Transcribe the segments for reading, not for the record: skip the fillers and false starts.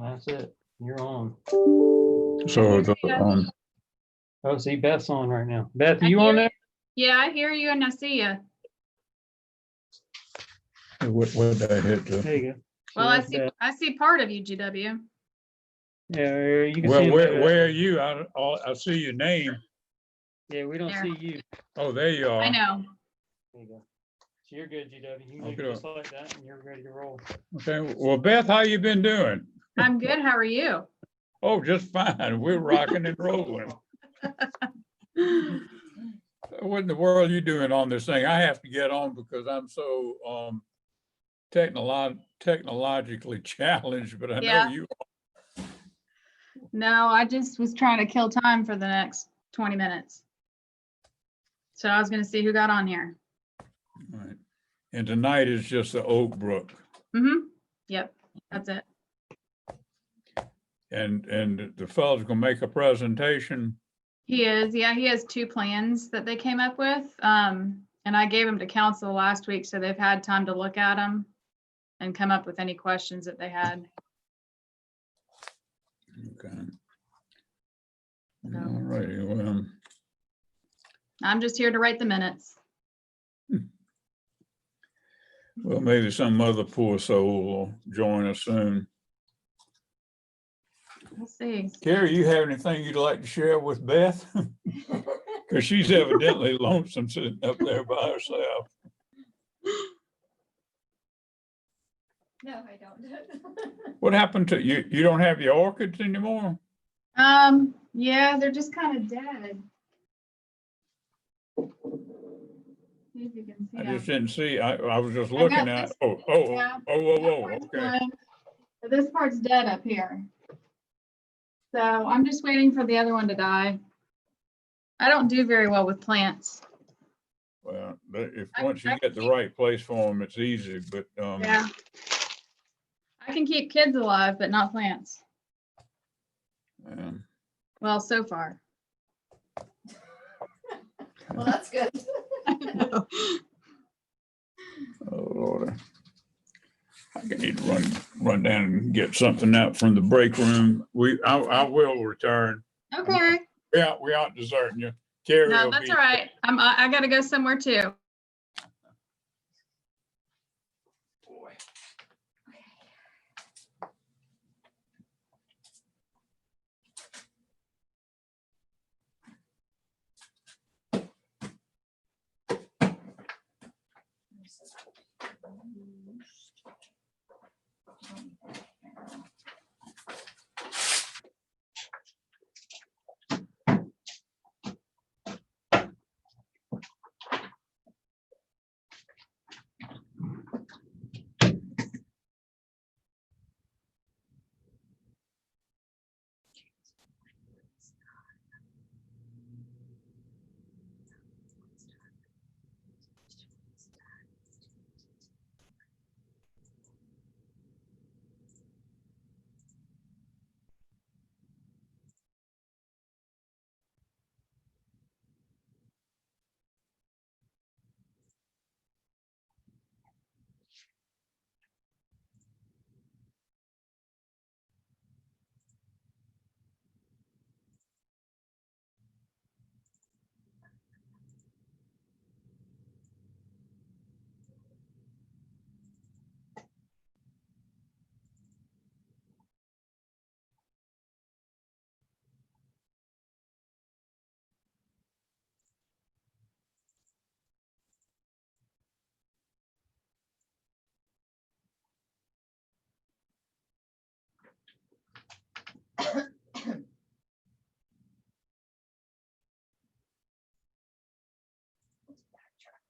That's it. You're on. So Oh, see, Beth's on right now. Beth, I you hear on there? Yeah, I hear you and I see you. what did I hit? There you go. Well, that's Beth. I see part of you, GW. Yeah, you can Well, see where are you? I see your name. Yeah, we don't There. see you. Oh, there you are. I know. There you go. So you're good, GW. You can Okay. leave it just like that, and you're ready to roll. Okay. Well, Beth, how you been doing? I'm good. How are you? Oh, just fine. We're rocking and rolling. What in the world are you doing on this thing? I have to get on because I'm so technologically challenged, but I know Yeah. you. No, I just was trying to kill time for the next 20 minutes. So I was going to see who got on here. Right. And tonight is just the Oak Brook. Mm-hmm. Yep. That's it. And the fellow's gonna make a presentation. He is. Yeah, he has 2 plans that they came up with. And I gave them to council last week, so they've had time to look at them and come up with any questions that they had. Okay. All righty. Well, I'm just here to write the minutes. well, maybe some other poor soul will join us soon. We'll see. Carrie, you have anything you'd like to share with Beth? Because she's evidently lonesome sitting up there by herself. No, I don't. What happened to you? You don't have your orchids anymore? Yeah, they're just kind of dead. See if you can see I them. just didn't see. I was just I looking got at. this- Oh, yeah. okay. Fine. But this part's dead up here. So I'm just waiting for the other one to die. I don't do very well with plants. Well, if I- once you I get the right place for them, it's easy. But Yeah. I can keep kids alive, but not plants. um, Well, so far. Well, that's good. I oh Lord, I need to run down and get something out from the break room. I will return. Okay. We aren't deserting you. Carrie No, will that's be. all right. I gotta go somewhere too.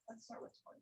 Let's start with 20.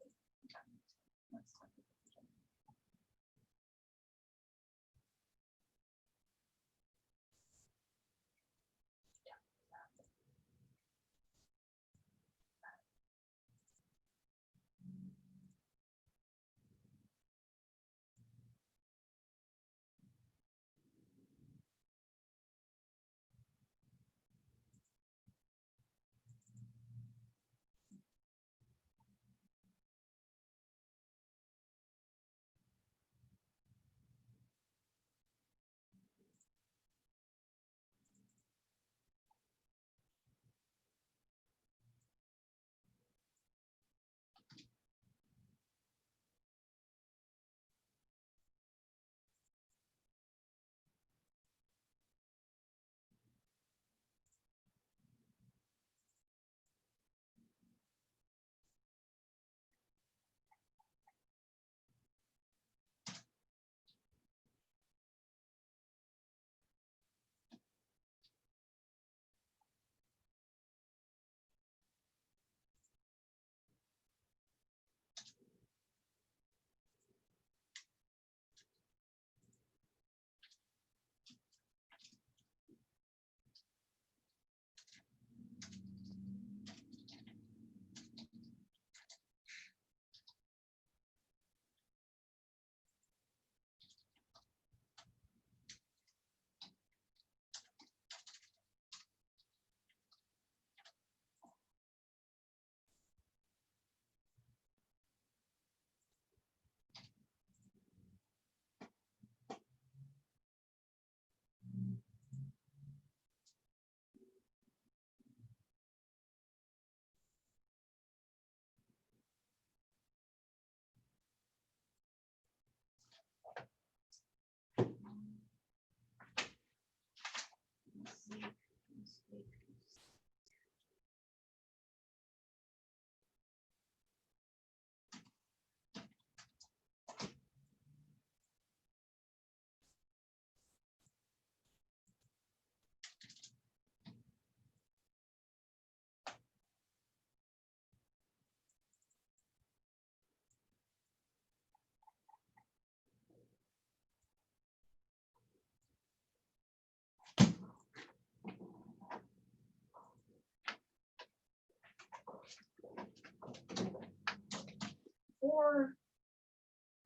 for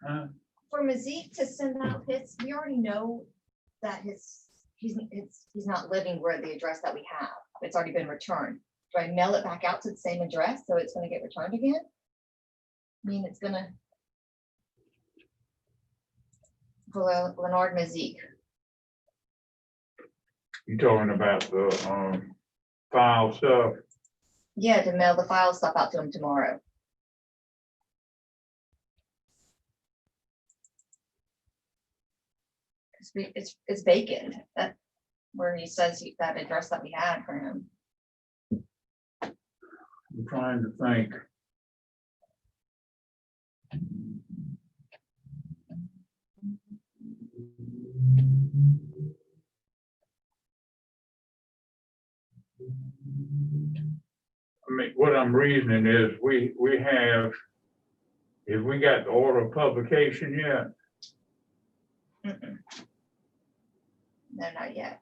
Huh? Mazik to send out his, we already know that he's not living where the address that we have. It's already been returned. Do I mail it back out to the same address so it's gonna get returned again? I mean, it's gonna. For Leonard Mazik. You talking about the file stuff? Yeah, to mail the file stuff out to him tomorrow. It's vacant, that, where he says that address that we had for him. I'm trying to think. I mean, what I'm reasoning is we have, if we got the order of publication yet? Mm-mm. No, not yet.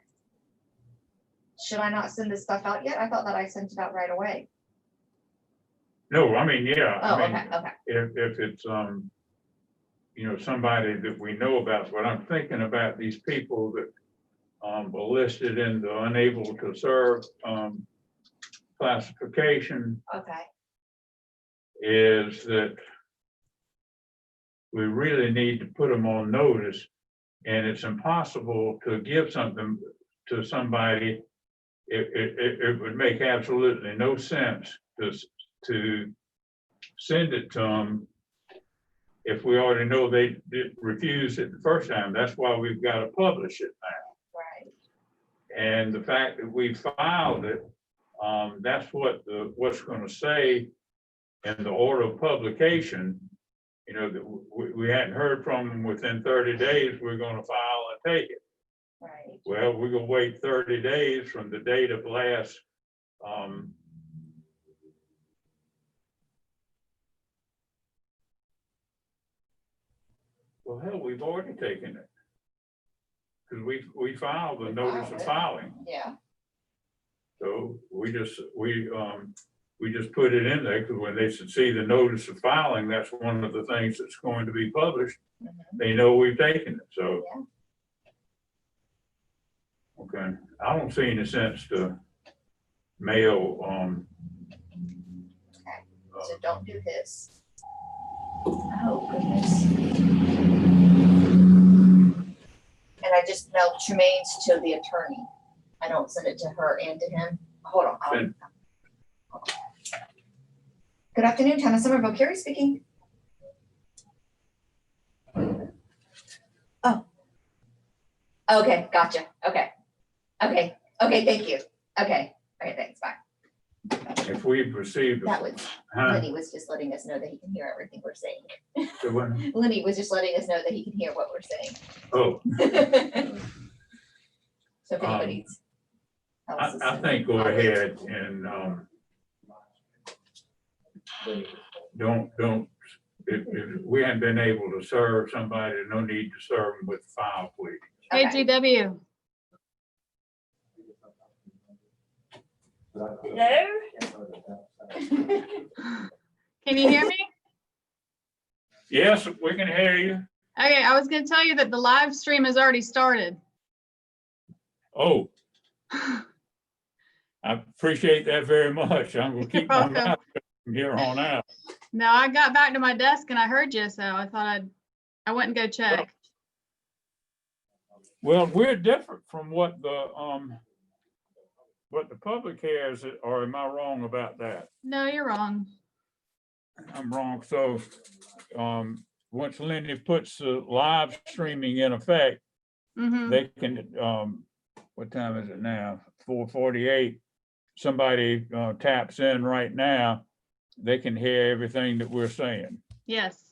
Should I not send this stuff out yet? I thought that I sent it out right away. No, I mean, yeah. Oh, I mean, okay, okay. if it's, you know, somebody that we know about, but I'm thinking about these people that were listed in the unable to serve classification, Okay, is that we really need to put them on notice, and it's impossible to give something to somebody. It would make absolutely no sense to send it to them if we already know they refused it the first time. That's why we've got to publish it now. right. And the fact that we filed it, that's what's going to say in the order of publication. You know, that we hadn't heard from them within 30 days, we're going to file and take it. Right. Well, we're going to wait 30 days from the date of last, well, hell, we've already taken it. Because we filed the notice of filing. Yeah, So we just put it in there because when they should see the notice of filing, that's one of the things that's going to be published. mhm, They know we've taken it, so. yeah. Okay, I don't see any sense to mail, So don't do this. Oh, goodness. And I just mailed Tremaine's to the attorney. I don't send it to her and to him. Hold on. Send- Good afternoon, Town of Somerville, Carrie speaking. Oh. Okay, gotcha. Okay, thank you. Okay, thanks, bye. if we've received. That was, Huh? Lenny was just letting us know that he can hear everything we're saying. So what? Lenny was just letting us know that he can hear what we're saying. Oh, So if anybody's. I think go ahead and, don't, if we hadn't been able to serve somebody, no need to serve them with the file, please. Hey, Okay. GW. Can you hear me? Yes, we can hear you. Okay, I was gonna tell you that the live stream has already started. Oh, I appreciate that very much. I'm gonna keep my welcome. mouth shut from here on out. No, I got back to my desk and I heard you, so I thought I went and go check. Well, we're different from what the public has, or am I wrong about that? No, you're wrong. I'm wrong. So, once Lindy puts the live streaming in effect, Mm-hmm. they can, what time is it now? 4:48. Somebody taps in right now, they can hear everything that we're saying. Yes.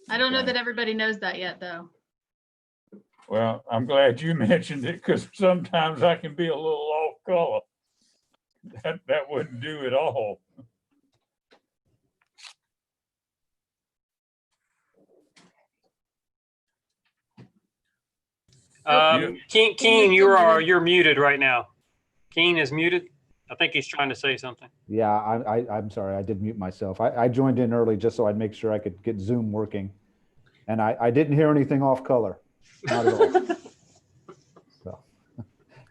I don't know Okay. that everybody knows that yet, though. Well, I'm glad you mentioned it because sometimes I can be a little off color. That wouldn't do it all. Oh. Yeah. Keen, you're muted right now. Keen is muted. I think he's trying to say something. Yeah, I'm sorry, I did mute myself. I joined in early just so I'd make sure I could get Zoom working. And I didn't hear anything off color, not at all. So,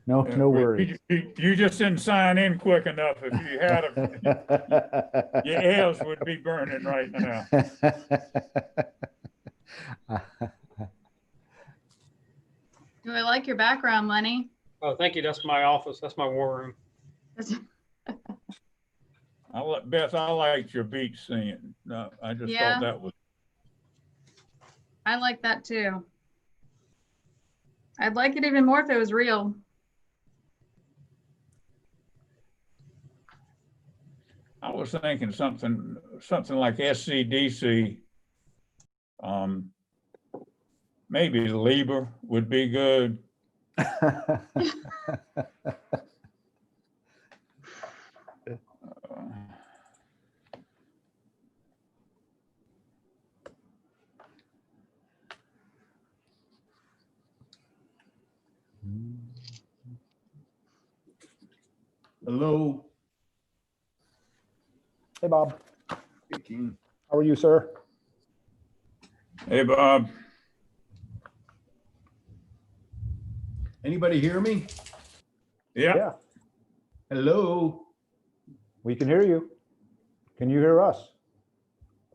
no worries. You just didn't sign in quick enough. If you had them, your ears would be burning right now. Do I like your background, Lenny? Oh, thank you. That's my office. That's my war room. Beth, I liked your beach scene. No, I just Yeah. thought that was. I like that too. I'd like it even more if it was real. I was thinking something like SCDC. Maybe Lieber would be good. Hello. Hey, Bob. Speaking. How are you, sir? Hey, Bob. Anybody hear me? Yeah. Yeah, Hello. we can hear you. Can you hear us?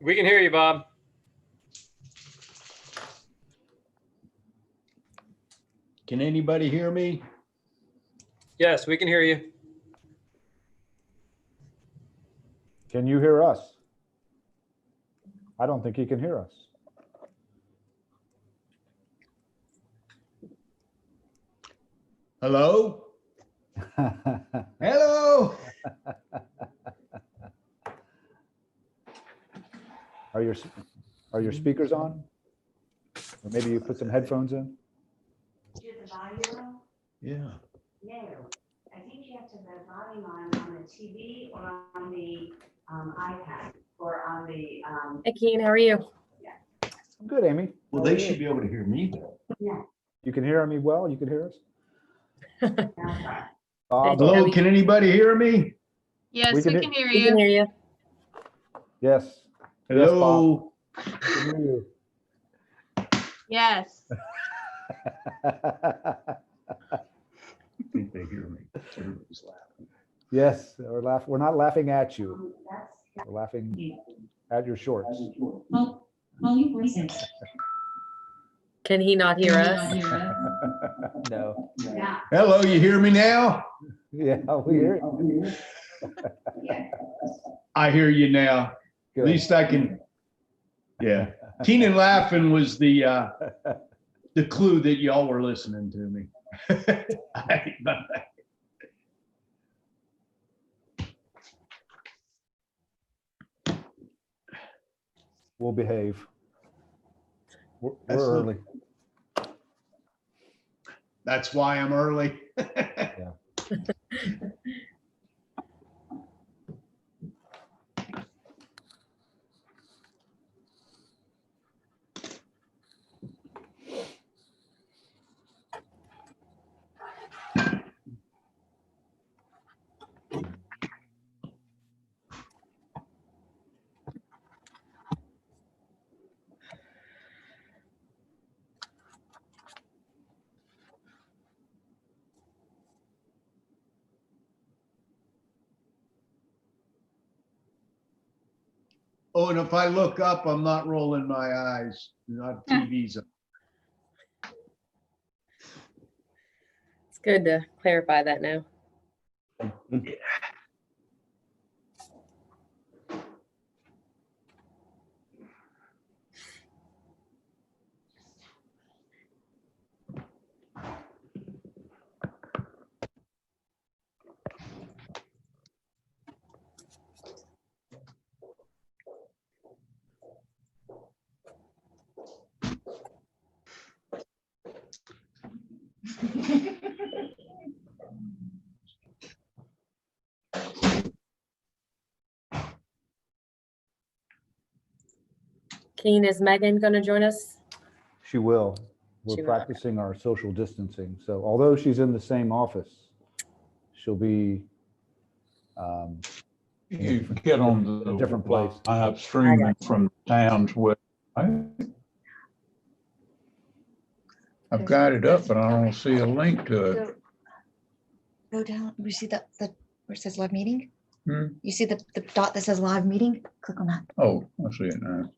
We can hear you, Bob. Can anybody hear me? Yes, we can hear you. Can you hear us? I don't think he can hear us. Hello. Hello. Are your speakers on? Or maybe you put some headphones in? Is the volume on? Yeah. No, I think you have to have the volume on the TV or on the iPad or on the, Hey, Keen, how are you? I'm good, Amy. Well, How are they you? should be able to hear me though. yeah, You can hear me well? You can hear us? that's right. Bob, Hello. Hello, can anybody hear me? Yes, We we can can hear We can you. hear you. yes. Yes, Hello. we can hear you. Yes. I think they hear me. Everybody's laughing. Yes, we're not laughing at you. That's. We're laughing at your shorts. Can he not hear us? No. Yeah. Hello, you hear me now? Yeah, we hear you. Yeah. I hear you now. At Good. least I can. Yeah. Keenan laughing was the clue that y'all were listening to me. We'll behave. We're That's the- early. That's why I'm early. Oh, and if I look up, I'm not rolling my eyes. Not TV's. It's good to clarify that now. Keen, is Megan going to join us? She will. We're She will, okay. practicing our social distancing. So although she's in the same office, she'll be You get on the A different place. live streaming from towns where I've got it up, but I don't see a link to it. Go down, you see the, where it says live meeting? Hmm. You see the dot that says live meeting? Click on that. Oh, I see it now.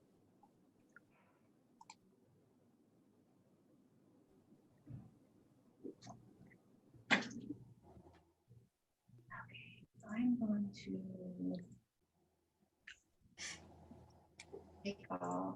I'm going to take off.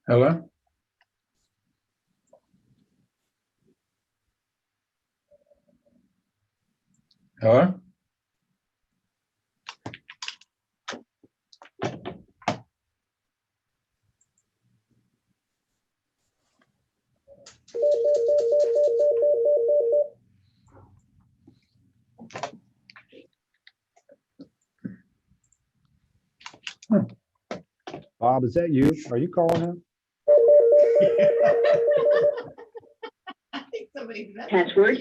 Hello? Hello? Bob, is that you? Are you calling him? I think somebody's. Password?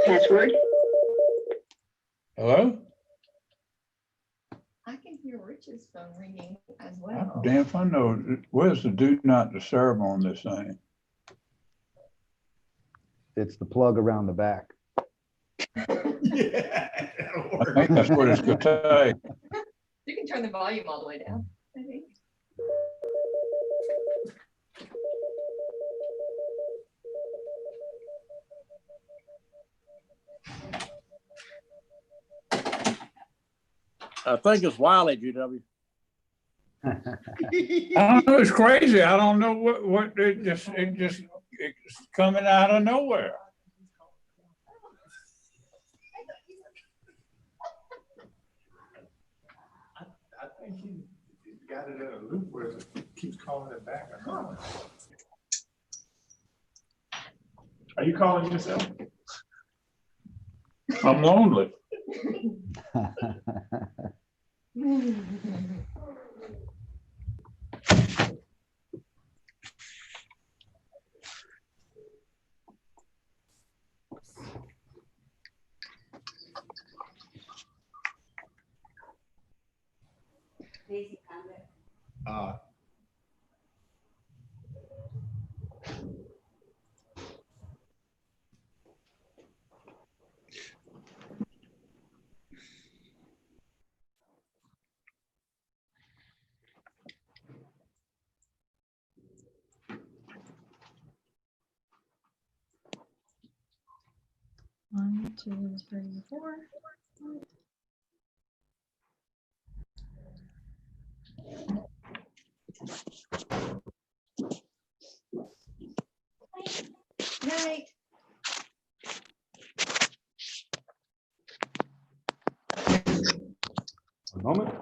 Password? Hello? I can hear Rich's phone ringing as I'm well. damn if I know. Where's the do not disturb on this thing? It's the plug around the back. Yeah. I think that's what it's gonna take. You can turn the volume all the way down, I think. I think it's Wiley, GW. I don't know, it's crazy. I don't know what it's coming out of nowhere. I think he got it in a loop where it keeps calling it back. Are you calling yourself? I'm lonely. Daisy found it. One, two, three, four. Night. One moment.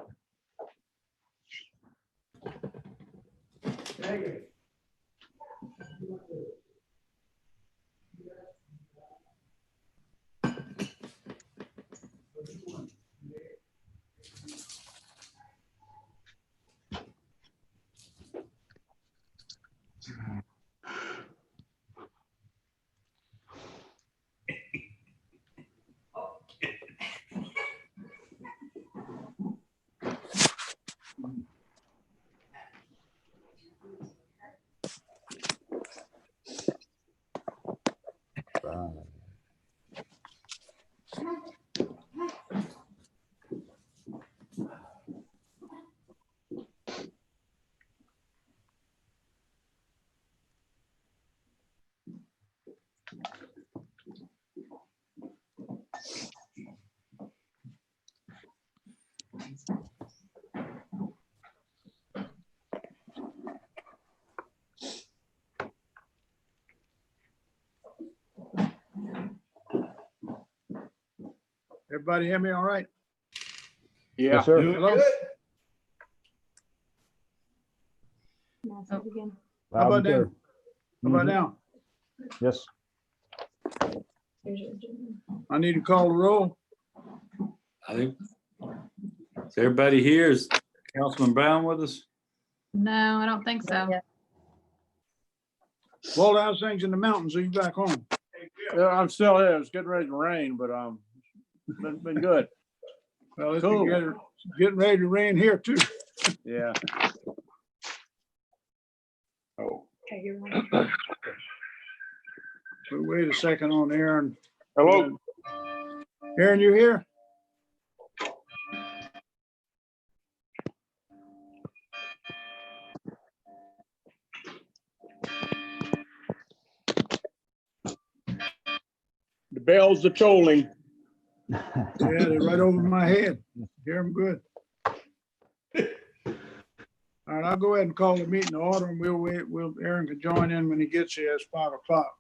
Everybody hear me all right? Yeah. Yes, sir. Doing Hello? good. How Loud about and clear. now? How about Mhm. now? Yes. I need to call the roll. I think, is everybody here? Is Councilman Brown with us? No, I don't think so. Yeah. Well, how's things in the mountains? Are you back home? Yeah, I'm still here. It's getting ready to rain, but been good. Well, it's Cool. getting ready to rain here too. Yeah. Oh. So wait a second on Aaron. Hello. Aaron, you here? The bells are tolling. Yeah, they're right over my head. Hear them good. All right, I'll go ahead and call the meeting to order and we'll wait. Aaron can join in when he gets here. It's 5 o'clock.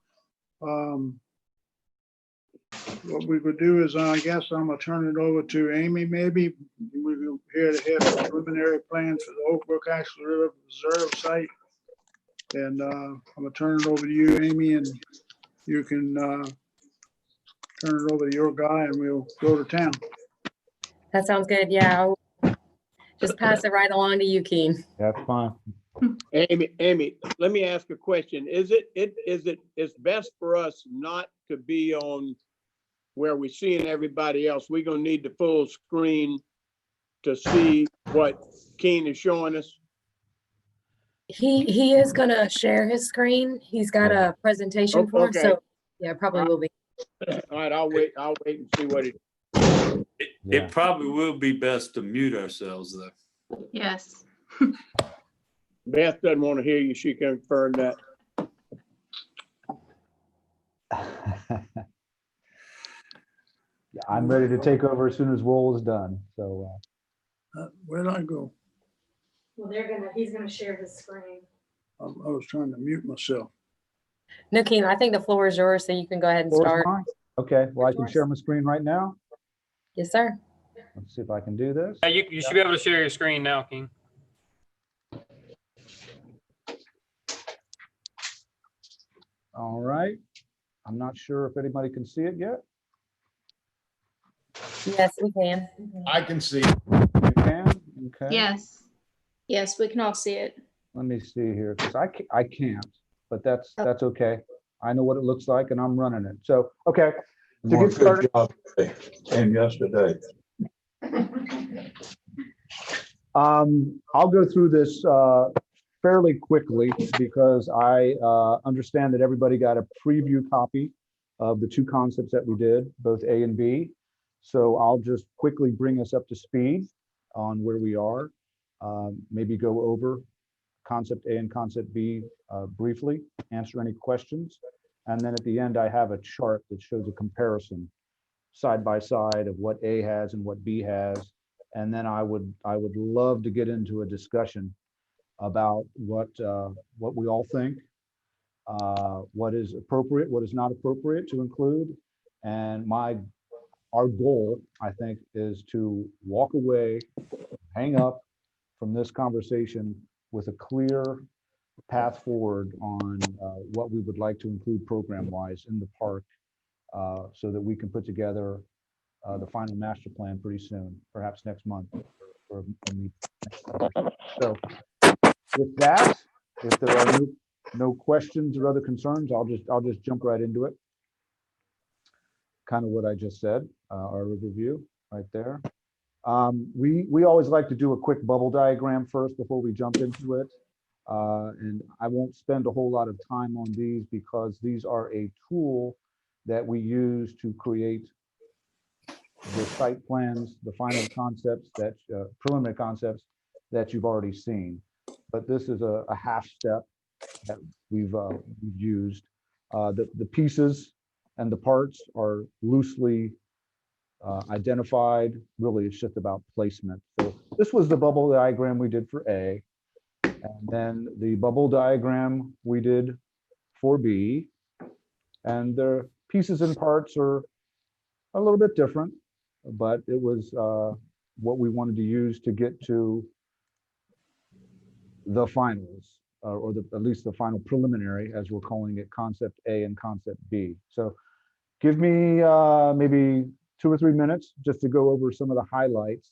What we could do is, I guess I'm gonna turn it over to Amy, maybe. We're here to have a preliminary plans for the Oak Brook Ashland River Reserve site. And I'm gonna turn it over to you, Amy, and you can turn it over to your guy and we'll go to town. That sounds good. Yeah. I'll just pass it right along to you, Keen. That's fine. Amy, let me ask a question. It's best for us not to be on where we're seeing everybody else? We're gonna need the full screen to see what Keen is showing us. He is gonna share his screen. He's got a presentation for us, Okay. so yeah, probably will be. All right, I'll wait and see what it. It probably will be best to mute ourselves though. Yes. Beth doesn't want to hear you. She confirmed that. Yeah, I'm ready to take over as soon as roll is done. So Where'd I go? Well, he's gonna share his screen. I was trying to mute myself. No, Keen, I think the floor is yours, so you can go ahead and floor is start. mine? Okay, well, I can share my screen right now. Yes, sir. Let's see if I can do this. Yeah, you should be able to share your screen now, King. All right. I'm not sure if anybody can see it yet. Yes, we can. I can see. You can? Okay. Yes. Yes, we can all see it. Let me see here, because I can't, but that's okay. I know what it looks like and I'm running it. So, okay. To get started. And yesterday. I'll go through this fairly quickly because I understand that everybody got a preview copy of the two concepts that we did, both A and B. So I'll just quickly bring us up to speed on where we are. Maybe go over concept A and concept B briefly, answer any questions. And then at the end, I have a chart that shows a comparison side by side of what A has and what B has. And then I would love to get into a discussion about what we all think, what is appropriate, what is not appropriate to include. And our goal, I think, is to walk away, hang up from this conversation with a clear path forward on what we would like to include program-wise in the park, so that we can put together the final master plan pretty soon, perhaps next month. So with that, if there are no questions or other concerns, I'll just jump right into it. Kind of what I just said, our overview right there. We always like to do a quick bubble diagram first before we jump into it. And I won't spend a whole lot of time on these because these are a tool that we use to create the site plans, the final concepts that preliminary concepts that you've already seen. But this is a half step that we've used. The pieces and the parts are loosely identified. Really, it's just about placement. So this was the bubble diagram we did for A. And then the bubble diagram we did for B. And the pieces and parts are a little bit different. but it was what we wanted to use to get to the finals, or at least the final preliminary, as we're calling it, concept A and concept B. So give me maybe 2 or 3 minutes just to go over some of the highlights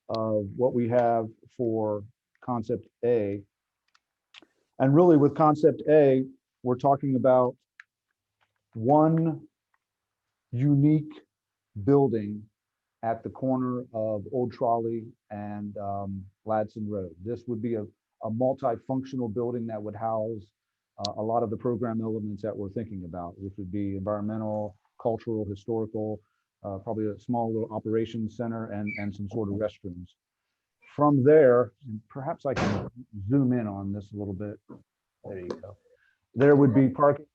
of what we have for concept A. And really with concept A, we're talking about one unique building at the corner of Old Trolley and Ladson Road. This would be a multifunctional building that would house a lot of the program elements that we're thinking about, which would be environmental, cultural, historical, probably a small little operations center and some sort of restrooms. From there, and perhaps I can zoom in on this a little bit. There you go. There would be parking.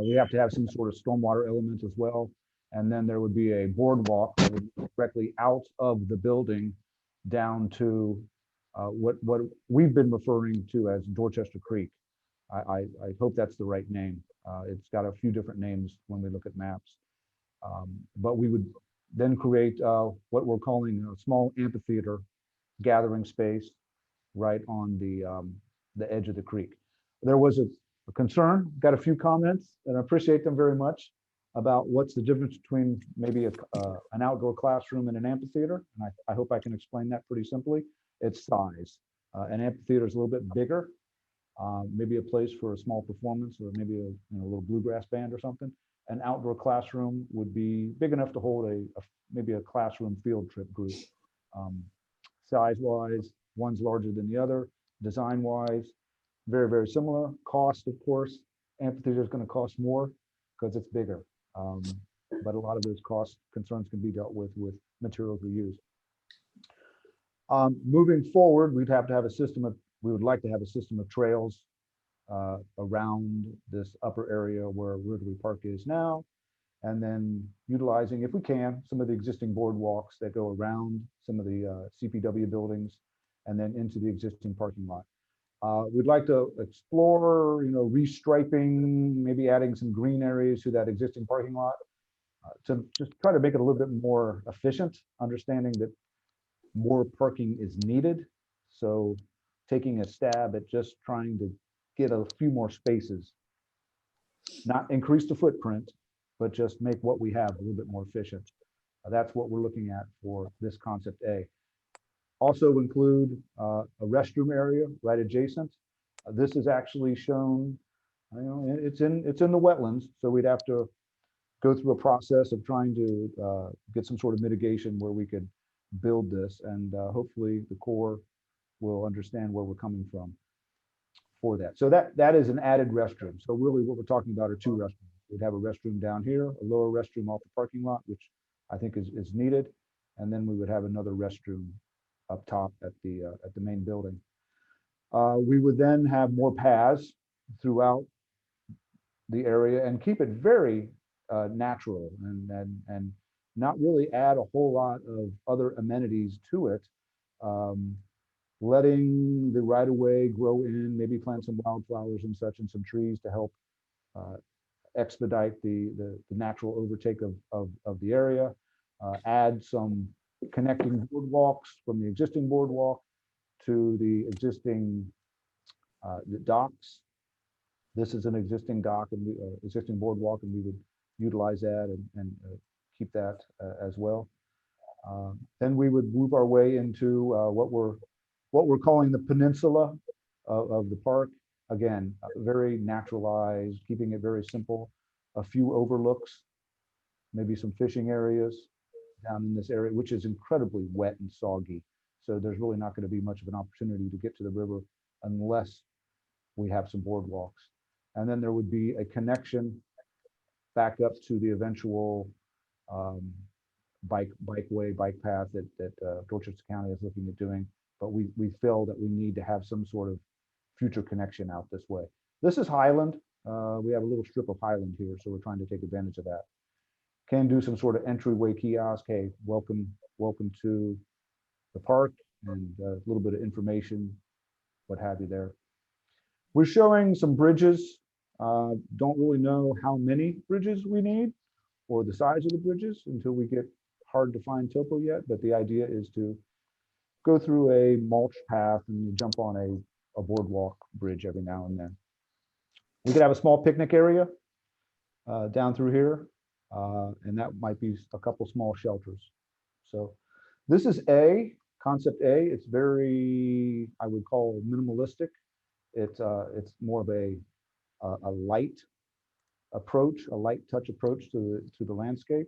We have to have some sort of stormwater element as well. And then there would be a boardwalk that would be directly out of the building down to what we've been referring to as Dorchester Creek. I hope that's the right name. It's got a few different names when we look at maps. But we would then create what we're calling a small amphitheater gathering space right on the edge of the creek. There was a concern, got a few comments, and I appreciate them very much, about what's the difference between maybe an outdoor classroom and an amphitheater. And I hope I can explain that pretty simply. It's size. An amphitheater is a little bit bigger, maybe a place for a small performance, or maybe a little bluegrass band or something. An outdoor classroom would be big enough to hold maybe a classroom field trip group. Size-wise, one's larger than the other. Design-wise, very, very similar. Cost, of course, amphitheater is going to cost more because it's bigger. But a lot of those cost concerns can be dealt with materials we use. Moving forward, we would like to have a system of trails around this upper area where Rotary Park is now, and then utilizing, if we can, some of the existing boardwalks that go around some of the CPW buildings and then into the existing parking lot. We'd like to explore, restriping, maybe adding some green areas to that existing parking lot to just try to make it a little bit more efficient, understanding that more parking is needed. So taking a stab at just trying to get a few more spaces, not increase the footprint, but just make what we have a little bit more efficient. That's what we're looking at for this concept A. Also include a restroom area right adjacent. This is actually shown, it's in the wetlands, so we'd have to go through a process of trying to get some sort of mitigation where we could build this, and hopefully the Corps will understand where we're coming from for that. So that is an added restroom. So really what we're talking about are 2 restrooms. We'd have a restroom down here, a lower restroom off the parking lot, which I think is needed, and then we would have another restroom up top at the main building. We would then have more paths throughout the area and keep it very natural and not really add a whole lot of other amenities to it. Letting the right of way grow in, maybe plant some wildflowers and such and some trees to help expedite the natural overtake of the area. Add some connecting boardwalks from the existing boardwalk to the existing the docks. This is an existing dock and existing boardwalk, and we would utilize that and keep that as well. Then we would move our way into what we're calling the peninsula of the park. Again, very naturalized, keeping it very simple. A few overlooks, maybe some fishing areas down in this area, which is incredibly wet and soggy. So there's really not going to be much of an opportunity to get to the river unless we have some boardwalks. And then there would be a connection back up to the eventual bike path that Dorchester County is looking at doing. But we feel that we need to have some sort of future connection out this way. This is Highland. We have a little strip of Highland here, so we're trying to take advantage of that. Can do some sort of entryway kiosk. Hey, welcome to the park, and a little bit of information, what have you there. We're showing some bridges. Don't really know how many bridges we need or the size of the bridges until we get hard to find topo yet, but the idea is to go through a mulch path and you jump on a boardwalk bridge every now and then. We could have a small picnic area down through here, and that might be a couple small shelters. So this is concept A. It's very, I would call minimalistic. It's more of a light approach, a light touch approach to the landscape,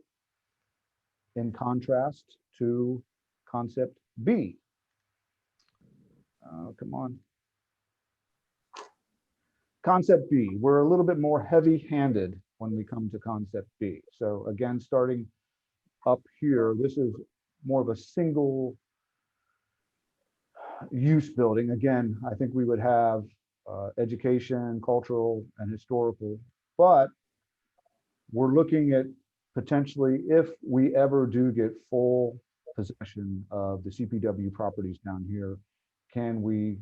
in contrast to concept B. Come on. Concept B, we're a little bit more heavy-handed when we come to concept B. So again, starting up here, this is more of a single use building. Again, I think we would have education, cultural, and historical, but we're looking at potentially, if we ever do get full possession of the CPW properties down here, can we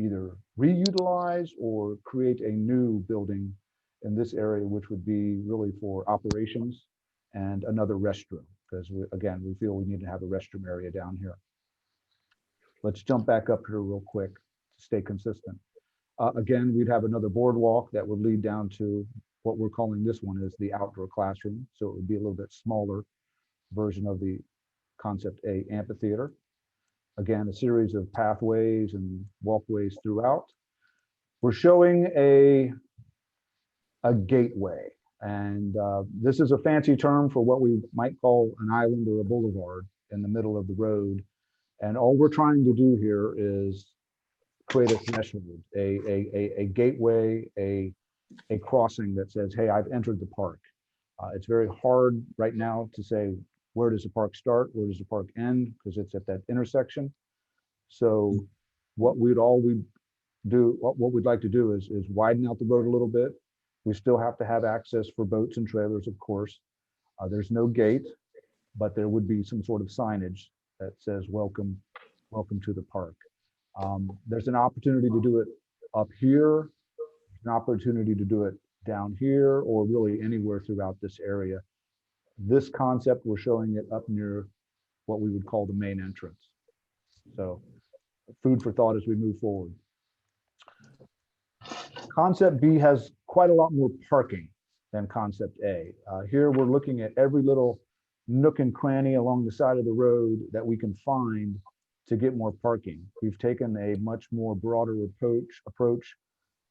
either reutilize or create a new building in this area, which would be really for operations and another restroom, because again, we feel we need to have a restroom area down here. Let's jump back up here real quick to stay consistent. Again, we'd have another boardwalk that would lead down to what we're calling this one is the outdoor classroom. So it would be a little bit smaller version of the concept A amphitheater. Again, a series of pathways and walkways throughout. We're showing a gateway. And this is a fancy term for what we might call an island or a boulevard in the middle of the road. And all we're trying to do here is create a threshold, a gateway, a crossing that says, hey, I've entered the park. It's very hard right now to say, where does the park start? Where does the park end? Because it's at that intersection. So what we'd like to do is widen out the road a little bit. We still have to have access for boats and trailers, of course. There's no gate, but there would be some sort of signage that says, welcome to the park. There's an opportunity to do it up here, an opportunity to do it down here, or really anywhere throughout this area. This concept, we're showing it up near what we would call the main entrance. So food for thought as we move forward. Concept B has quite a lot more parking than concept A. Here we're looking at every little nook and cranny along the side of the road that we can find to get more parking. We've taken a much more broader approach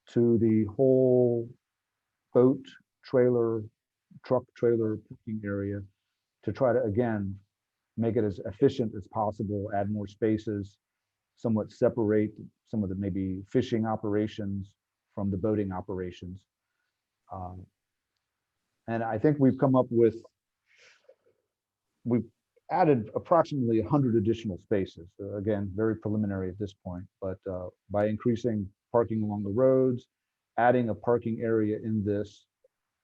to the whole boat, trailer, truck trailer parking area to try to, again, make it as efficient as possible, add more spaces, somewhat separate some of the maybe fishing operations from the boating operations. And I think we've added approximately 100 additional spaces. Again, very preliminary at this point, but by increasing parking along the roads, adding a parking area in this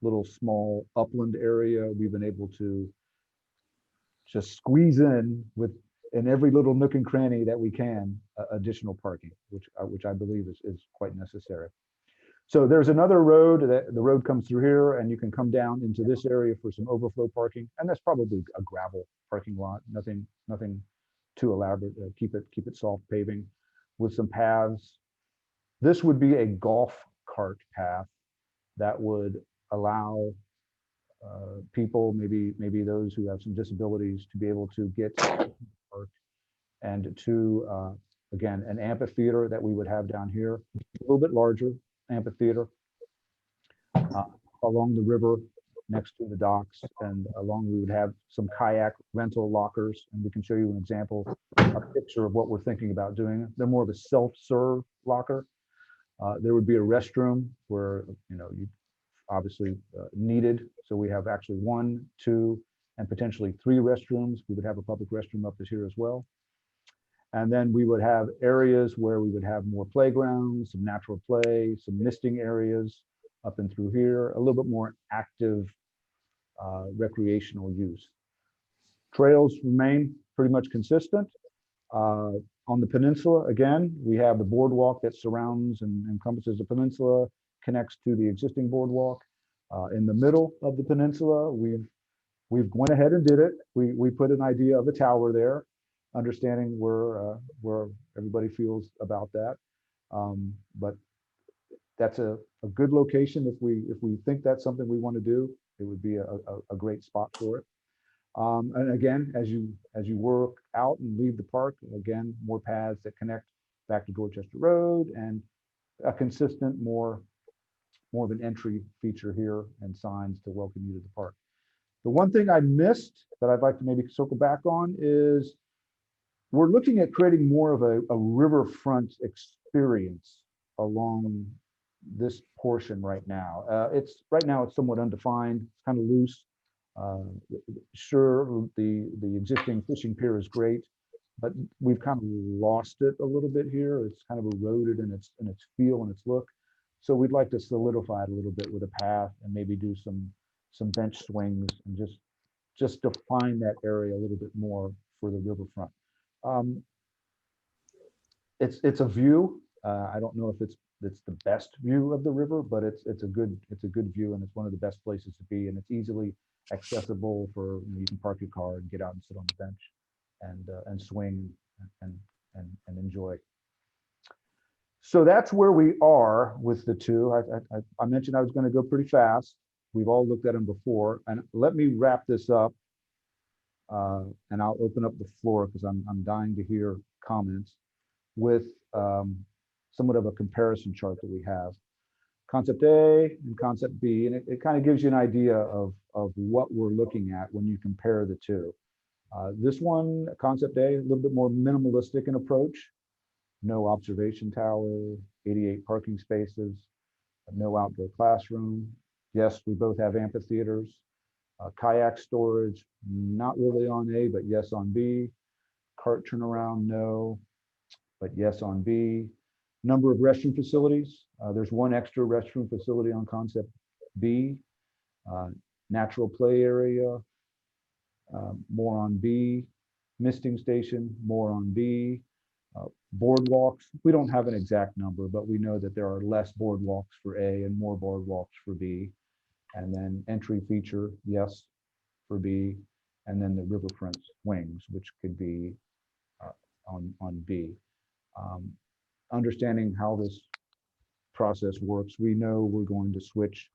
little small upland area, we've been able to just squeeze in every little nook and cranny that we can, additional parking, which I believe is quite necessary. So there's another road that the road comes through here, and you can come down into this area for some overflow parking, and that's probably a gravel parking lot, nothing too elaborate. Keep it soft paving with some paths. This would be a golf cart path that would allow people, maybe those who have some disabilities, to be able to get to the park, and to again, an amphitheater that we would have down here, a little bit larger amphitheater along the river next to the docks, and we would have some kayak rental lockers, and we can show you an example, a picture of what we're thinking about doing. They're more of a self-serve locker. There would be a restroom where you obviously needed. So we have actually 1, 2, and potentially 3 restrooms. We would have a public restroom up here as well. And then we would have areas where we would have more playgrounds, some natural play, some misting areas up and through here, a little bit more active recreational use. Trails remain pretty much consistent. On the peninsula, again, we have the boardwalk that surrounds and encompasses the peninsula, connects to the existing boardwalk. In the middle of the peninsula, we've we've went ahead and did it. We put an idea of a tower there, understanding where everybody feels about that. But that's a good location. If we think that's something we want to do, it would be a great spot for it. And again, as you work out and leave the park, again, more paths that connect back to Dorchester Road, and a consistent more of an entry feature here and signs to welcome you to the park. The one thing I missed that I'd like to maybe circle back on is we're looking at creating more of a riverfront experience along this portion right now. Right now it's somewhat undefined, it's kind of loose. Sure, the existing fishing pier is great, but we've kind of lost it a little bit here. It's kind of eroded in its feel and its look. So we'd like to solidify it a little bit with a path and maybe do some bench swings and just define that area a little bit more for the riverfront. It's a view. I don't know if it's the best view of the river, but it's a good view, and it's one of the best places to be, and it's easily accessible for, you can park your car and get out and sit on the bench and swing and enjoy. So that's where we are with the two. I mentioned I was going to go pretty fast. We've all looked at them before, and let me wrap this up, and I'll open up the floor because I'm dying to hear comments with somewhat of a comparison chart that we have. Concept A and concept B, and it kind of gives you an idea of what we're looking at when you compare the two. This one, concept A, a little bit more minimalistic in approach. No observation tower, 88 parking spaces, no outdoor classroom. Yes, we both have amphitheaters. Kayak storage, not really on A, but yes on B. Cart turnaround, no, but yes on B. Number of restroom facilities. There's one extra restroom facility on concept B. Natural play area, more on B. Misting station, more on B. Boardwalks, we don't have an exact number, but we know that there are less boardwalks for A and more boardwalks for B. And then entry feature, yes, for B. And then the Riverfront Swings, which could be on B. Understanding how this process works, we know we're going to switch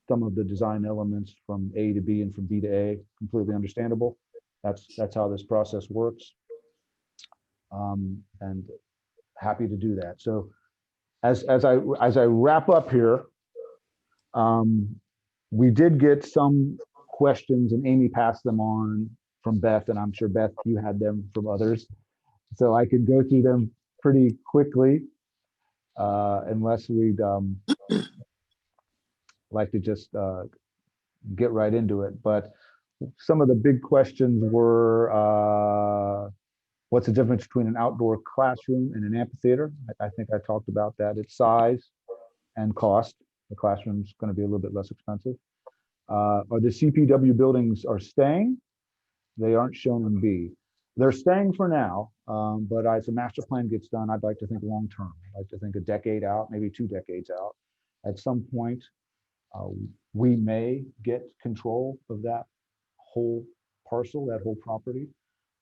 some of the design elements from A to B and from B to A. Completely understandable. That's how this process works. And happy to do that. So as I wrap up here, we did get some questions, and Amy passed them on from Beth, and I'm sure Beth, you had them from others. So I could go through them pretty quickly, unless we'd like to just get right into it. But some of the big questions were, what's the difference between an outdoor classroom and an amphitheater? I think I talked about that. Its size and cost. The classroom's going to be a little bit less expensive. Are the CPW buildings are staying? They aren't shown in B. They're staying for now, but as the master plan gets done, I'd like to think long term. I'd like to think a decade out, maybe 2 decades out. At some point, we may get control of that whole parcel, that whole property.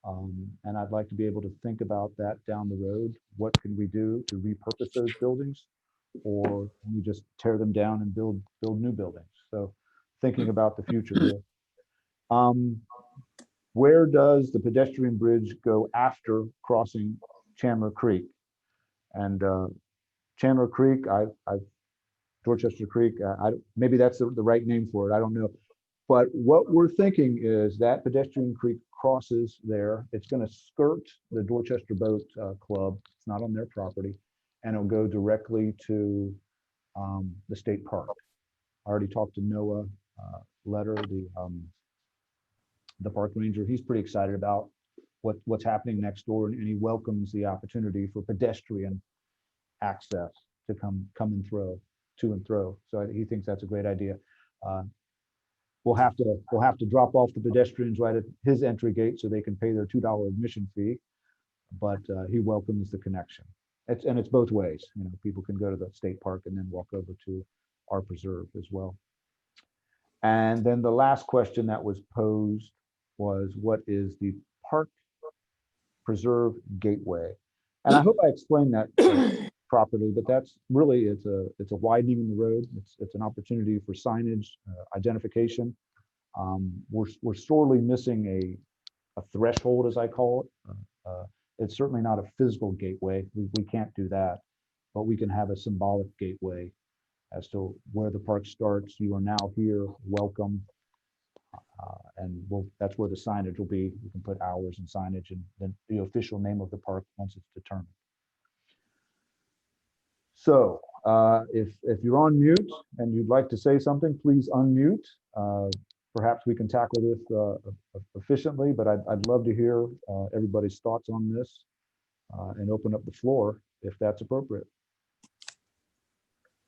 And I'd like to be able to think about that down the road. What can we do to repurpose those buildings, or can we just tear them down and build new buildings? So thinking about the future here. Where does the pedestrian bridge go after crossing Chandler Creek? And Chandler Creek, Dorchester Creek, maybe that's the right name for it, I don't know. But what we're thinking is that pedestrian creek crosses there. It's going to skirt the Dorchester Boat Club. It's not on their property, and it'll go directly to the state park. I already talked to Noah Letter, the park ranger. He's pretty excited about what's happening next door, and he welcomes the opportunity for pedestrian access to come and throw to and fro. So he thinks that's a great idea. We'll have to drop off the pedestrians right at his entry gate so they can pay their $2 admission fee, but he welcomes the connection. It's both ways. People can go to the state park and then walk over to our preserve as well. And then the last question that was posed was, what is the Park Preserve Gateway? And I hope I explained that properly, but that's really, it's a widening in the road. It's an opportunity for signage, identification. We're sorely missing a threshold, as I call it. It's certainly not a physical gateway. We can't do that, but we can have a symbolic gateway as to where the park starts. You are now here, welcome. And that's where the signage will be. You can put hours and signage and then the official name of the park once it's determined. So if you're on mute and you'd like to say something, please unmute. Perhaps we can tackle this efficiently, but I'd love to hear everybody's thoughts on this and open up the floor if that's appropriate.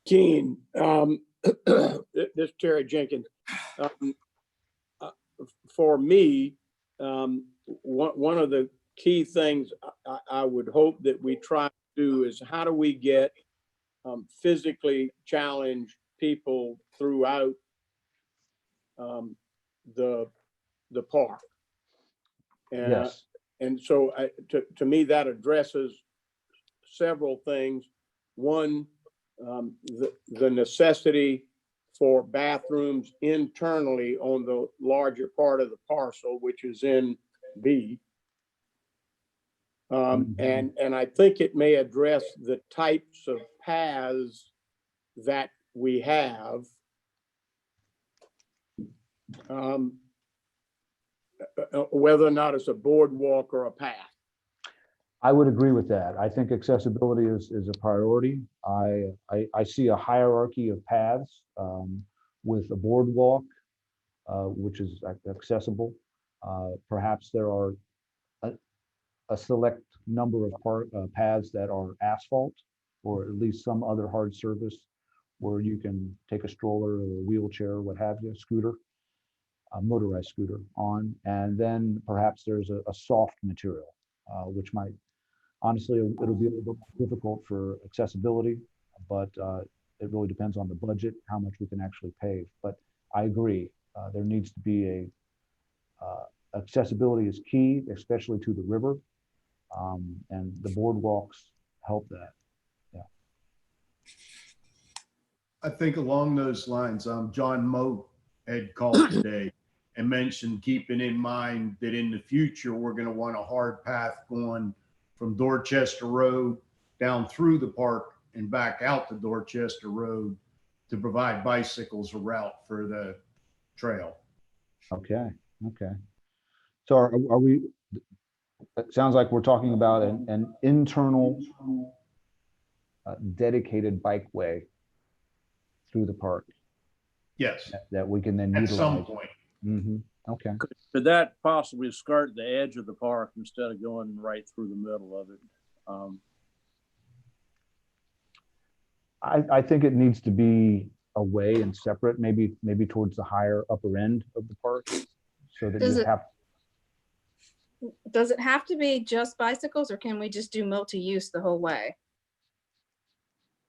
Keen, this is Terry Jenkins. For me, one of the key things I would hope that we try to do is how do we get physically challenged people throughout the park. And, Yes. and so to me, that addresses several things. One, the necessity for bathrooms internally on the larger part of the parcel, which is in B. And I think it may address the types of paths that we have. Whether or not it's a boardwalk or a path. I would agree with that. I think accessibility is a priority. I see a hierarchy of paths with a boardwalk, which is accessible. Perhaps there are a select number of paths that are asphalt, or at least some other hard surface where you can take a stroller or a wheelchair, what have you, scooter, a motorized scooter on. And then perhaps there's a soft material, which might, honestly, it'll be a little bit more difficult for accessibility, but it really depends on the budget, how much we can actually pave. But I agree, there needs to be accessibility is key, especially to the river, and the boardwalks help that. Yeah. I think along those lines, John Moe had called today and mentioned keeping in mind that in the future, we're going to want a hard path going from Dorchester Road down through the park and back out to Dorchester Road to provide bicycles a route for the trail. Okay. Okay. So are we, it sounds like we're talking about an internal dedicated bikeway through the park. Yes. That we can then At utilize. some point. Mm-hmm. Okay. Could that possibly skirt the edge of the park instead of going right through the middle of it? I think it needs to be away and separate, maybe towards the higher upper end of the park, so that Does it have to be just bicycles, or can we just do multi-use the whole way?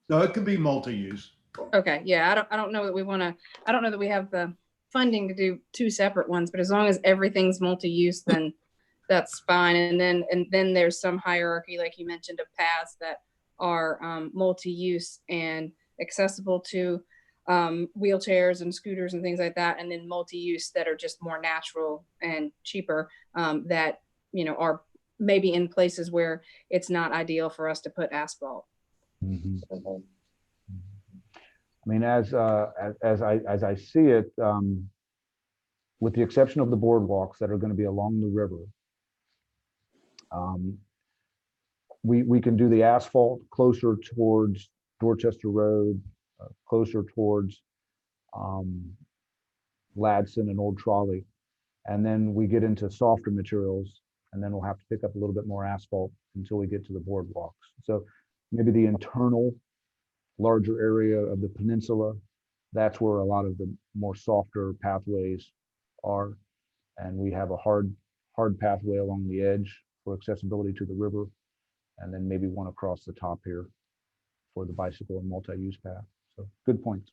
No, it could be multi-use. Okay, yeah, I don't know that we want to, I don't know that we have the funding to do two separate ones, but as long as everything's multi-use, then that's fine. And then there's some hierarchy, like you mentioned, of paths that are multi-use and accessible to wheelchairs and scooters and things like that, and then multi-use that are just more natural and cheaper, that, you know, are maybe in places where it's not ideal for us to put asphalt. Mm-hmm. I mean, as I see it, with the exception of the boardwalks that are going to be along the river, we can do the asphalt closer towards Dorchester Road, closer towards Ladson and Old Trolley, and then we get into softer materials, and then we'll have to pick up a little bit more asphalt until we get to the boardwalks. So maybe the internal larger area of the peninsula, that's where a lot of the more softer pathways are, and we have a hard pathway along the edge for accessibility to the river, and then maybe one across the top here for the bicycle and multi-use path. So good points.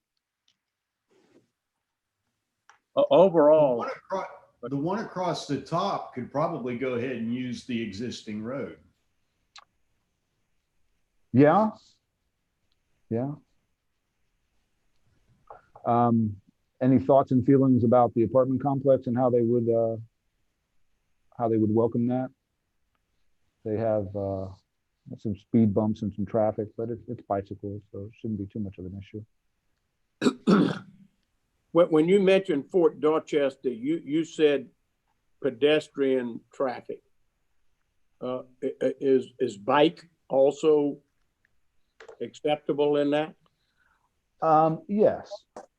Overall, The one across the top could probably go ahead and use the existing road. Yeah. Yeah. Any thoughts and feelings about the apartment complex and how they would welcome that? They have some speed bumps and some traffic, but it's bicycles, so it shouldn't be too much of an issue. When you mentioned Fort Dorchester, you said pedestrian traffic. Is bike also acceptable in that? Yes,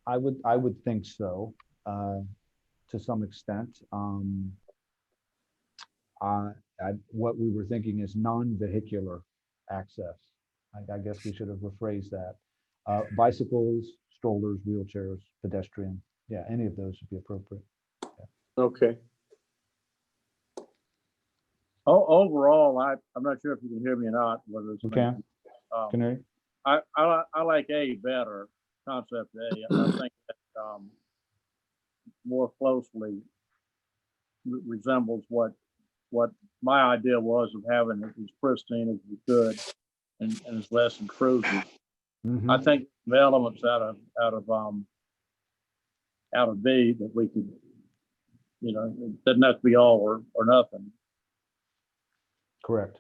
I would think so, to some extent. What we were thinking is non-vehicular access. I guess we should have rephrased that. Bicycles, strollers, wheelchairs, pedestrian. Yeah, any of those would be appropriate. Yeah. Okay. overall, I'm not sure if you can hear me or not, whether it's. We can. Can hear you. I like A better, concept A. I think that more closely resembles what my idea was of having it as pristine as we could and as less intrusive. Mm-hmm. I think the elements out of B that we could, it doesn't have to be all or nothing. Correct.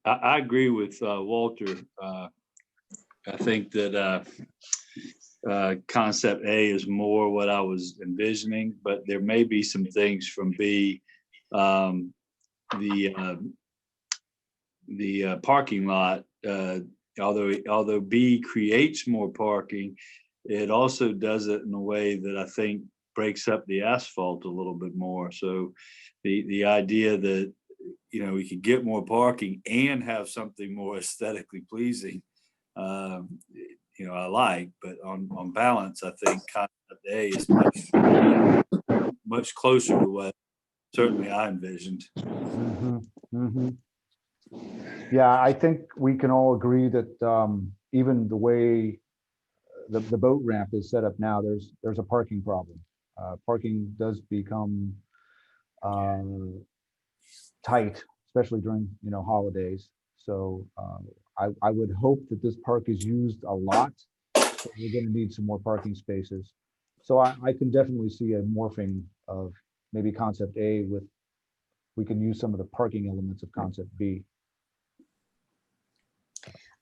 I agree with Walter. I think that concept A is more what I was envisioning, but there may be some things from B. The parking lot, although B creates more parking, it also does it in a way that I think breaks up the asphalt a little bit more. So the idea that we could get more parking and have something more aesthetically pleasing, I like, but on balance, I think concept A is much closer to what certainly I envisioned. Mm-hmm. Mm-hmm. Yeah, I think we can all agree that even the way the boat ramp is set up now, there's a parking problem. Parking does become tight, especially during holidays. So I would hope that this park is used a lot. So we're going to need some more parking spaces. So I can definitely see a morphing of maybe concept A with, we can use some of the parking elements of concept B.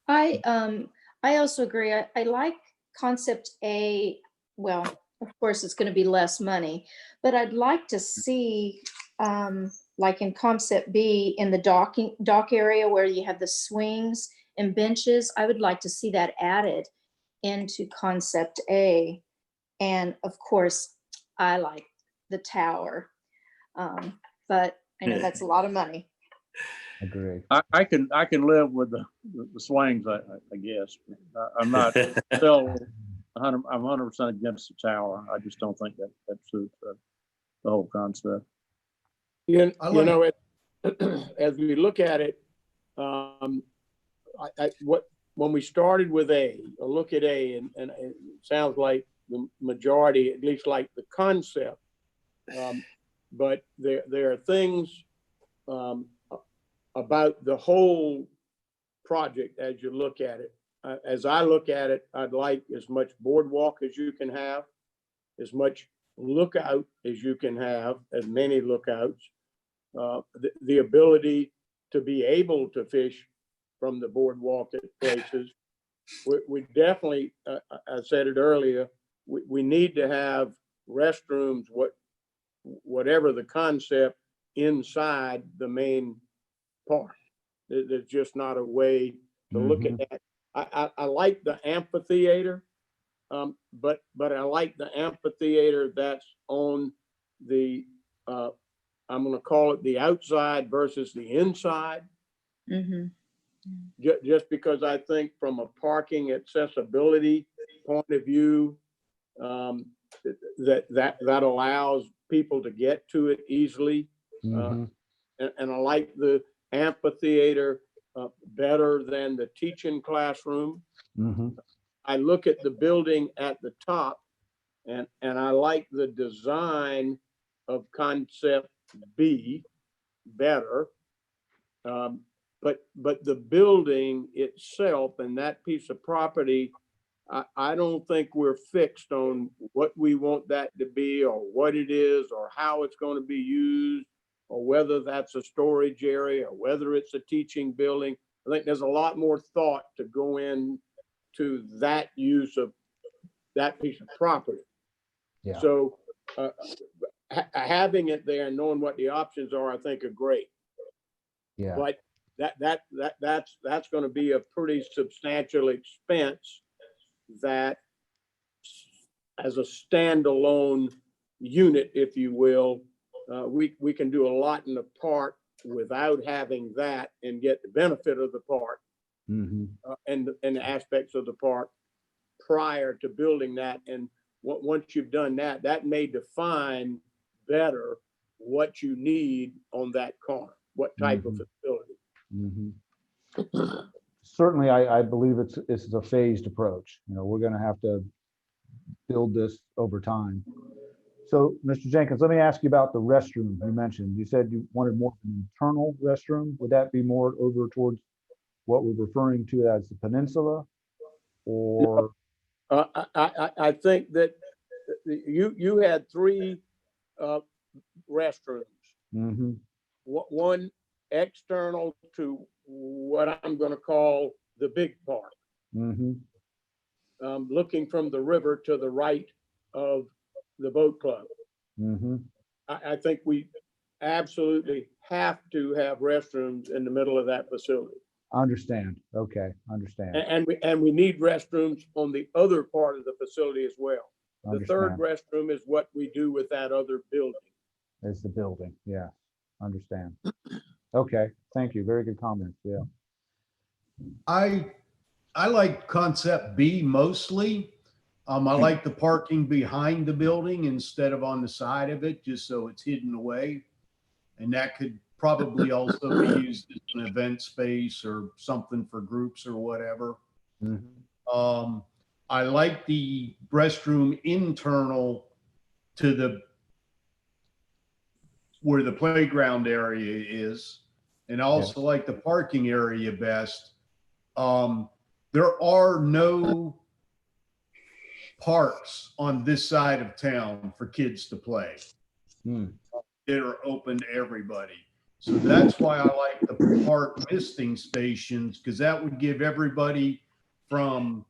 I also agree. I like concept A. Well, of course, it's going to be less money, but I'd like to see, like in concept B, in the dock area where you have the swings and benches, I would like to see that added into concept A. And of course, I like the tower, but I know that's a lot of money. Agree. I can live with the swings, I guess. I'm not still 100. I'm 100% against the tower. I just don't think that suits the whole concept. As we look at it, when we started with A, or look at A, and it sounds like the majority at least like the concept, but there are things about the whole project as you look at it. As I look at it, I'd like as much boardwalk as you can have, as much lookout as you can have, as many lookouts, the ability to be able to fish from the boardwalk at places. We definitely, I said it earlier, we need to have restrooms, whatever the concept, inside the main park. There's just not a way to look at that. I like the amphitheater, but I like the amphitheater that's on the, I'm going to call it the outside versus the inside. Mm-hmm. Just because I think from a parking accessibility point of view, that allows people to get to it easily. Mm-hmm. And I like the amphitheater better than the teaching classroom. Mm-hmm. I look at the building at the top and I like the design of concept B better. But the building itself and that piece of property, I don't think we're fixed on what we want that to be or what it is or how it's going to be used or whether that's a storage area or whether it's a teaching building. I think there's a lot more thought to go in to that use of that piece of property. Yeah. So having it there and knowing what the options are, I think are great. Yeah. But that's going to be a pretty substantial expense that as a standalone unit, if you will, we can do a lot in the park without having that and get the benefit of the park and the aspects of the park prior to building that. And once you've done that, that may define better what you need on that corner, what type of facility. Certainly, I believe it's a phased approach. You know, we're going to have to build this over time. So, Mr. Jenkins, let me ask you about the restroom you mentioned. You said you wanted more of an internal restroom. Would that be more over towards what we're referring to as the peninsula? Or I think that you had 3 restrooms. One external to what I'm going to call the big park. Looking from the river to the right of the boat club. I think we absolutely have to have restrooms in the middle of that facility. Understand. Okay, understand. And we need restrooms on the other part of the facility as well. The third restroom is what we do with that other building. Is the building, yeah. Understand. Okay, thank you. Very good comments. Yeah. I like concept B mostly. I like the parking behind the building instead of on the side of it, just so it's hidden away. And that could probably also be used as an event space or something for groups or whatever. I like the restroom internal to where the playground area is, and I also like the parking area best. There are no parks on this side of town for kids to play that are open to everybody. So that's why I like the park misting stations, because that would give everybody from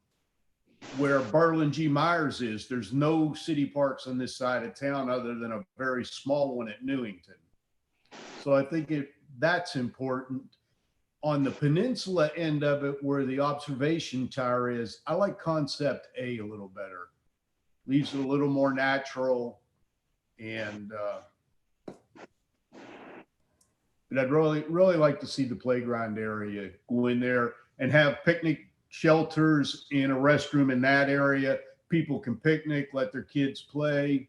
where Berlin G. Myers is, there's no city parks on this side of town other than a very small one at Newington. So I think that's important. On the peninsula end of it, where the observation tower is, I like concept A a little better. Leaves it a little more natural, and but I'd really like to see the playground area go in there and have picnic shelters and a restroom in that area. People can picnic, let their kids play.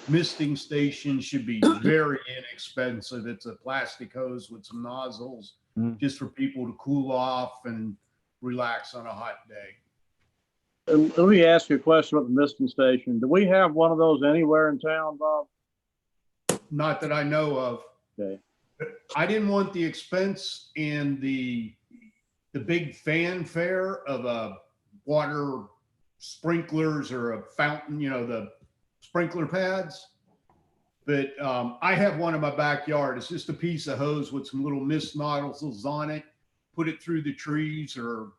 Misting station should be very inexpensive. It's a plastic hose with some nozzles just for people to cool off and relax on a hot day. Let me ask you a question about the misting station. Do we have one of those anywhere in town, Bob? Not that I know of. Okay. I didn't want the expense and the big fanfare of a water sprinklers or a fountain, you know, the sprinkler pads. But I have one in my backyard. It's just a piece of hose with some little mist nozzles on it. Put it through the trees or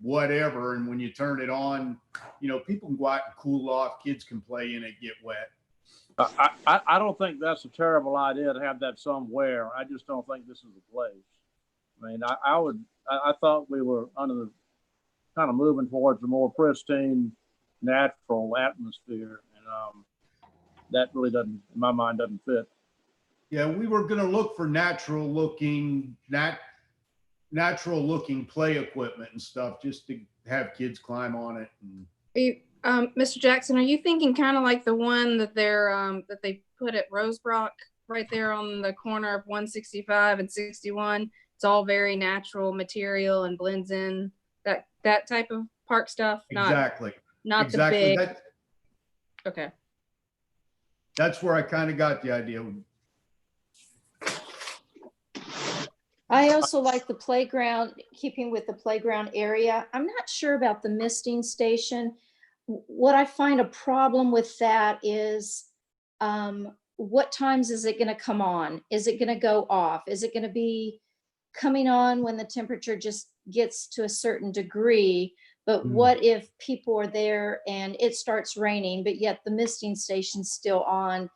whatever. And when you turn it on, you know, people can go out and cool off. Kids can play in it, get wet. I don't think that's a terrible idea to have that somewhere. I just don't think this is the place. I mean, I thought we were under the kind of moving towards a more pristine, natural atmosphere. And that really doesn't, in my mind, doesn't fit. Yeah, we were going to look for natural looking play equipment and stuff, just to have kids climb on it. And Mr. Jackson, are you thinking kind of like the one that that they put at Rosebrook right there on the corner of 165 and 61? It's all very natural material and blends in, that type of park stuff, not, Exactly. not the Exactly. big, That, okay. that's where I kind of got the idea. I also like the playground, keeping with the playground area. I'm not sure about the misting station. What I find a problem with that is, what times is it going to come on? Is it going to go off? Is it going to be coming on when the temperature just gets to a certain degree? But what if people are there and it starts raining, but yet the misting station's still on?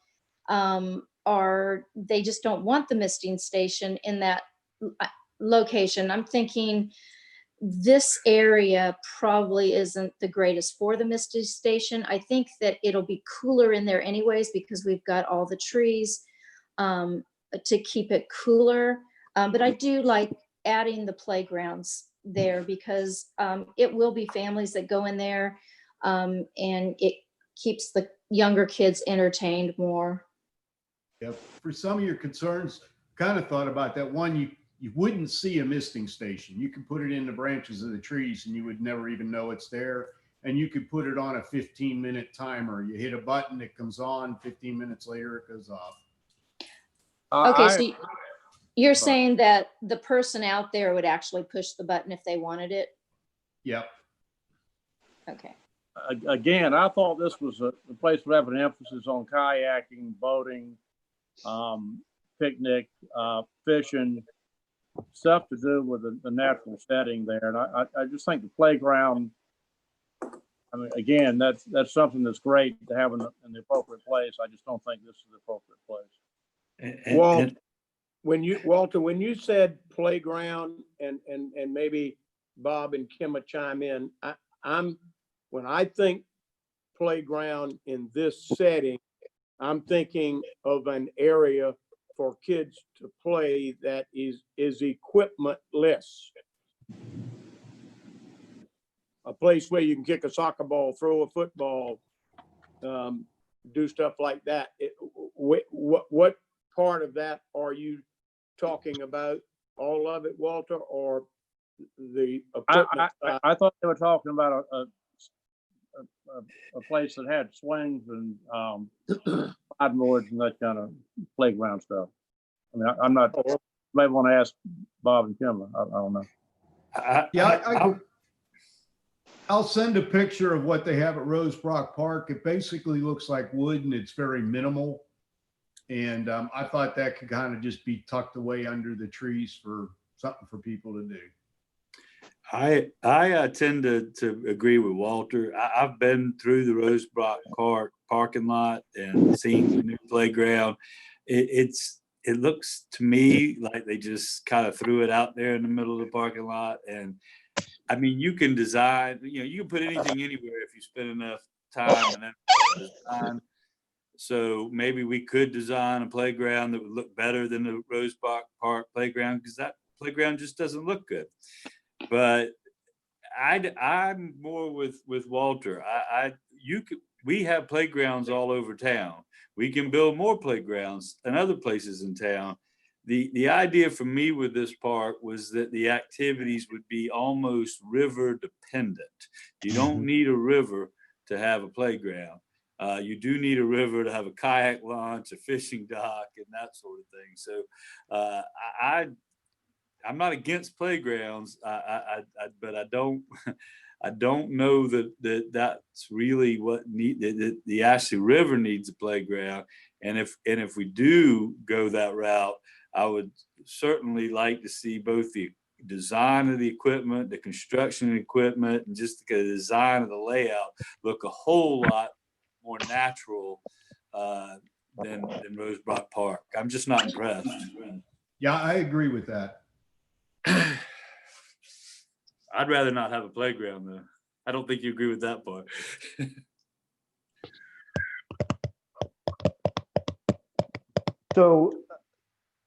Or they just don't want the misting station in that location. I'm thinking this area probably isn't the greatest for the misting station. I think that it'll be cooler in there anyways because we've got all the trees to keep it cooler. But I do like adding the playgrounds there because it will be families that go in there, and it keeps the younger kids entertained more. Yep. For some of your concerns, kind of thought about that. One, you wouldn't see a misting station. You could put it in the branches of the trees and you would never even know it's there. And you could put it on a 15-minute timer. You hit a button, it comes on, 15 minutes later, it goes off. Okay, so you're saying that the person out there would actually push the button if they wanted it? Yep. Okay. Again, I thought this was a place would have an emphasis on kayaking, boating, picnic, fishing, stuff to do with the natural setting there. And I just think the playground, I mean, again, that's something that's great to have in the appropriate place. I just don't think this is the appropriate place. Walter, when you said playground and maybe Bob and Kim would chime in, when I think playground in this setting, I'm thinking of an area for kids to play that is equipmentless. A place where you can kick a soccer ball, throw a football, do stuff like that. What part of that are you talking about? All of it, Walter, or the equipment? I thought they were talking about a place that had swings and slide boards and that kind of playground stuff. I mean, I'm not. Maybe want to ask Bob and Kim. I don't know. I'll send a picture of what they have at Rose Brock Park. It basically looks like wood and it's very minimal. And I thought that could kind of just be tucked away under the trees for something for people to do. I tend to agree with Walter. I've been through the Rose Brock Park parking lot and seen the new playground. It looks to me like they just kind of threw it out there in the middle of the parking lot. And I mean, you can design, you can put anything anywhere if you spend enough time and design. So maybe we could design a playground that would look better than the Rose Brock Park playground, because that playground just doesn't look good. But I'm more with Walter. We have playgrounds all over town. We can build more playgrounds in other places in town. The idea for me with this park was that the activities would be almost river dependent. You don't need a river to have a playground. You do need a river to have a kayak launch, a fishing dock, and that sort of thing. So I'm not against playgrounds, but I don't know that that's really what the Ashley River needs a playground. And if we do go that route, I would certainly like to see both the design of the equipment, the construction equipment, and just the design of the layout look a whole lot more natural than Rose Brock Park. I'm just not impressed. Yeah, I agree with that. I'd rather not have a playground though. I don't think you agree with that part. So,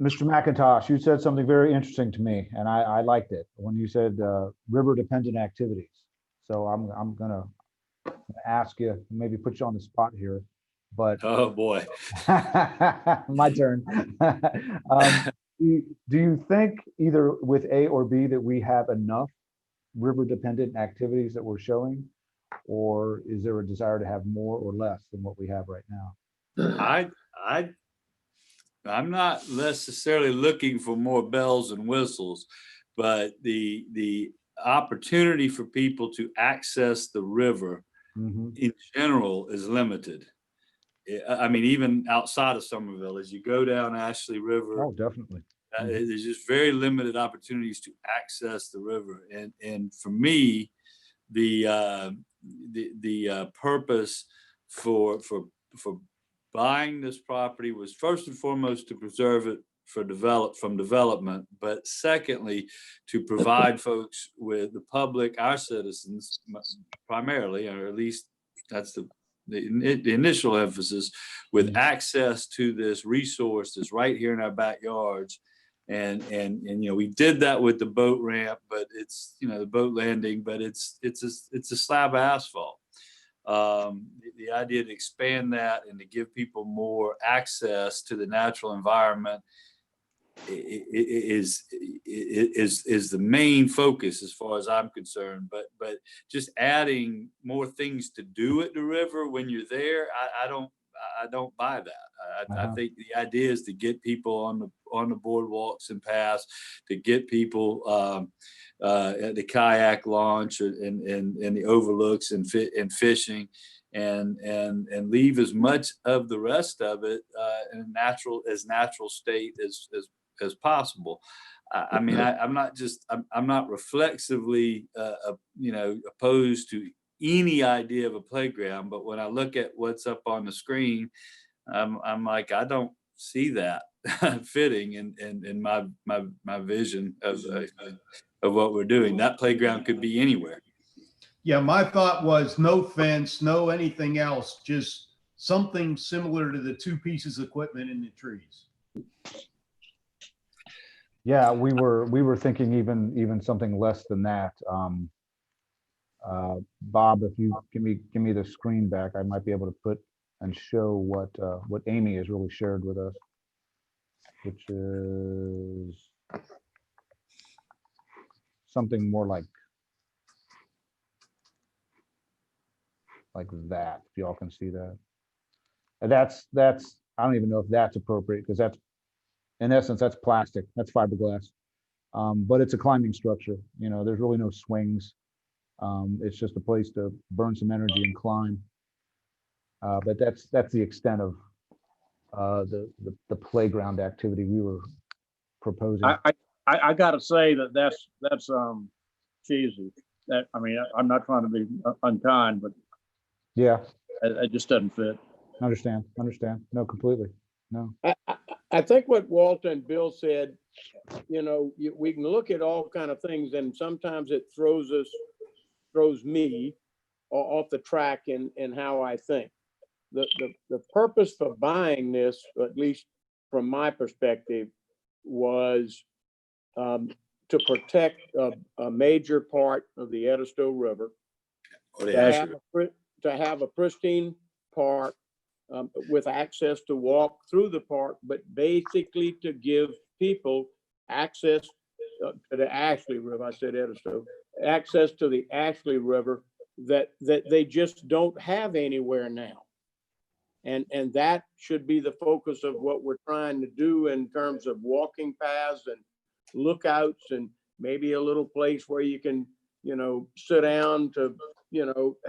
Mr. McIntosh, you said something very interesting to me, and I liked it when you said river dependent activities. So I'm gonna ask you, maybe put you on the spot here, but oh boy, my turn. Do you think either with A or B that we have enough river dependent activities that we're showing? Or is there a desire to have more or less than what we have right now? I'm not necessarily looking for more bells and whistles, but the opportunity for people to access the river in general is limited. I mean, even outside of Somerville, as you go down Ashley River, Oh, definitely. there's just very limited opportunities to access the river. And for me, the purpose for buying this property was first and foremost to preserve it from development, but secondly, to provide folks with the public, our citizens primarily, or at least that's the initial emphasis, with access to this resource that's right here in our backyards. And we did that with the boat ramp, but it's, the boat landing, but it's a slab of asphalt. The idea to expand that and to give people more access to the natural environment is the main focus as far as I'm concerned. But just adding more things to do at the river when you're there, I don't buy that. I think the idea is to get people on the boardwalks and paths, to get people at the kayak launch and the overlooks and fishing, and leave as much of the rest of it in a natural state as possible. I mean, I'm not reflexively opposed to any idea of a playground, but when I look at what's up on the screen, I'm like, I don't see that fitting in my vision of what we're doing. That playground could be anywhere. Yeah, my thought was no fence, no anything else, just something similar to the two pieces of equipment in the trees. Yeah, we were thinking even something less than that. Bob, if you give me the screen back, I might be able to put and show what Amy has really shared with us, which is something more like that. If y'all can see that. And that's I don't even know if that's appropriate, because that's, in essence, that's plastic, that's fiberglass. But it's a climbing structure. There's really no swings. It's just a place to burn some energy and climb. But that's the extent of the playground activity we were proposing. I gotta say that's cheesy. I'm not trying to be unkind, but yeah, it just doesn't fit. Understand. No, completely. No. I think what Walter and Bill said, we can look at all kind of things, and sometimes it throws me off the track in how I think. The purpose for buying this, at least from my perspective, was to protect a major part of the Edisto River, to have a pristine park with access to walk through the park, but basically to give people access to the Ashley River. I said Edisto, access to the Ashley River that they just don't have anywhere now. And that should be the focus of what we're trying to do in terms of walking paths and lookouts, and maybe a little place where you can, sit down to,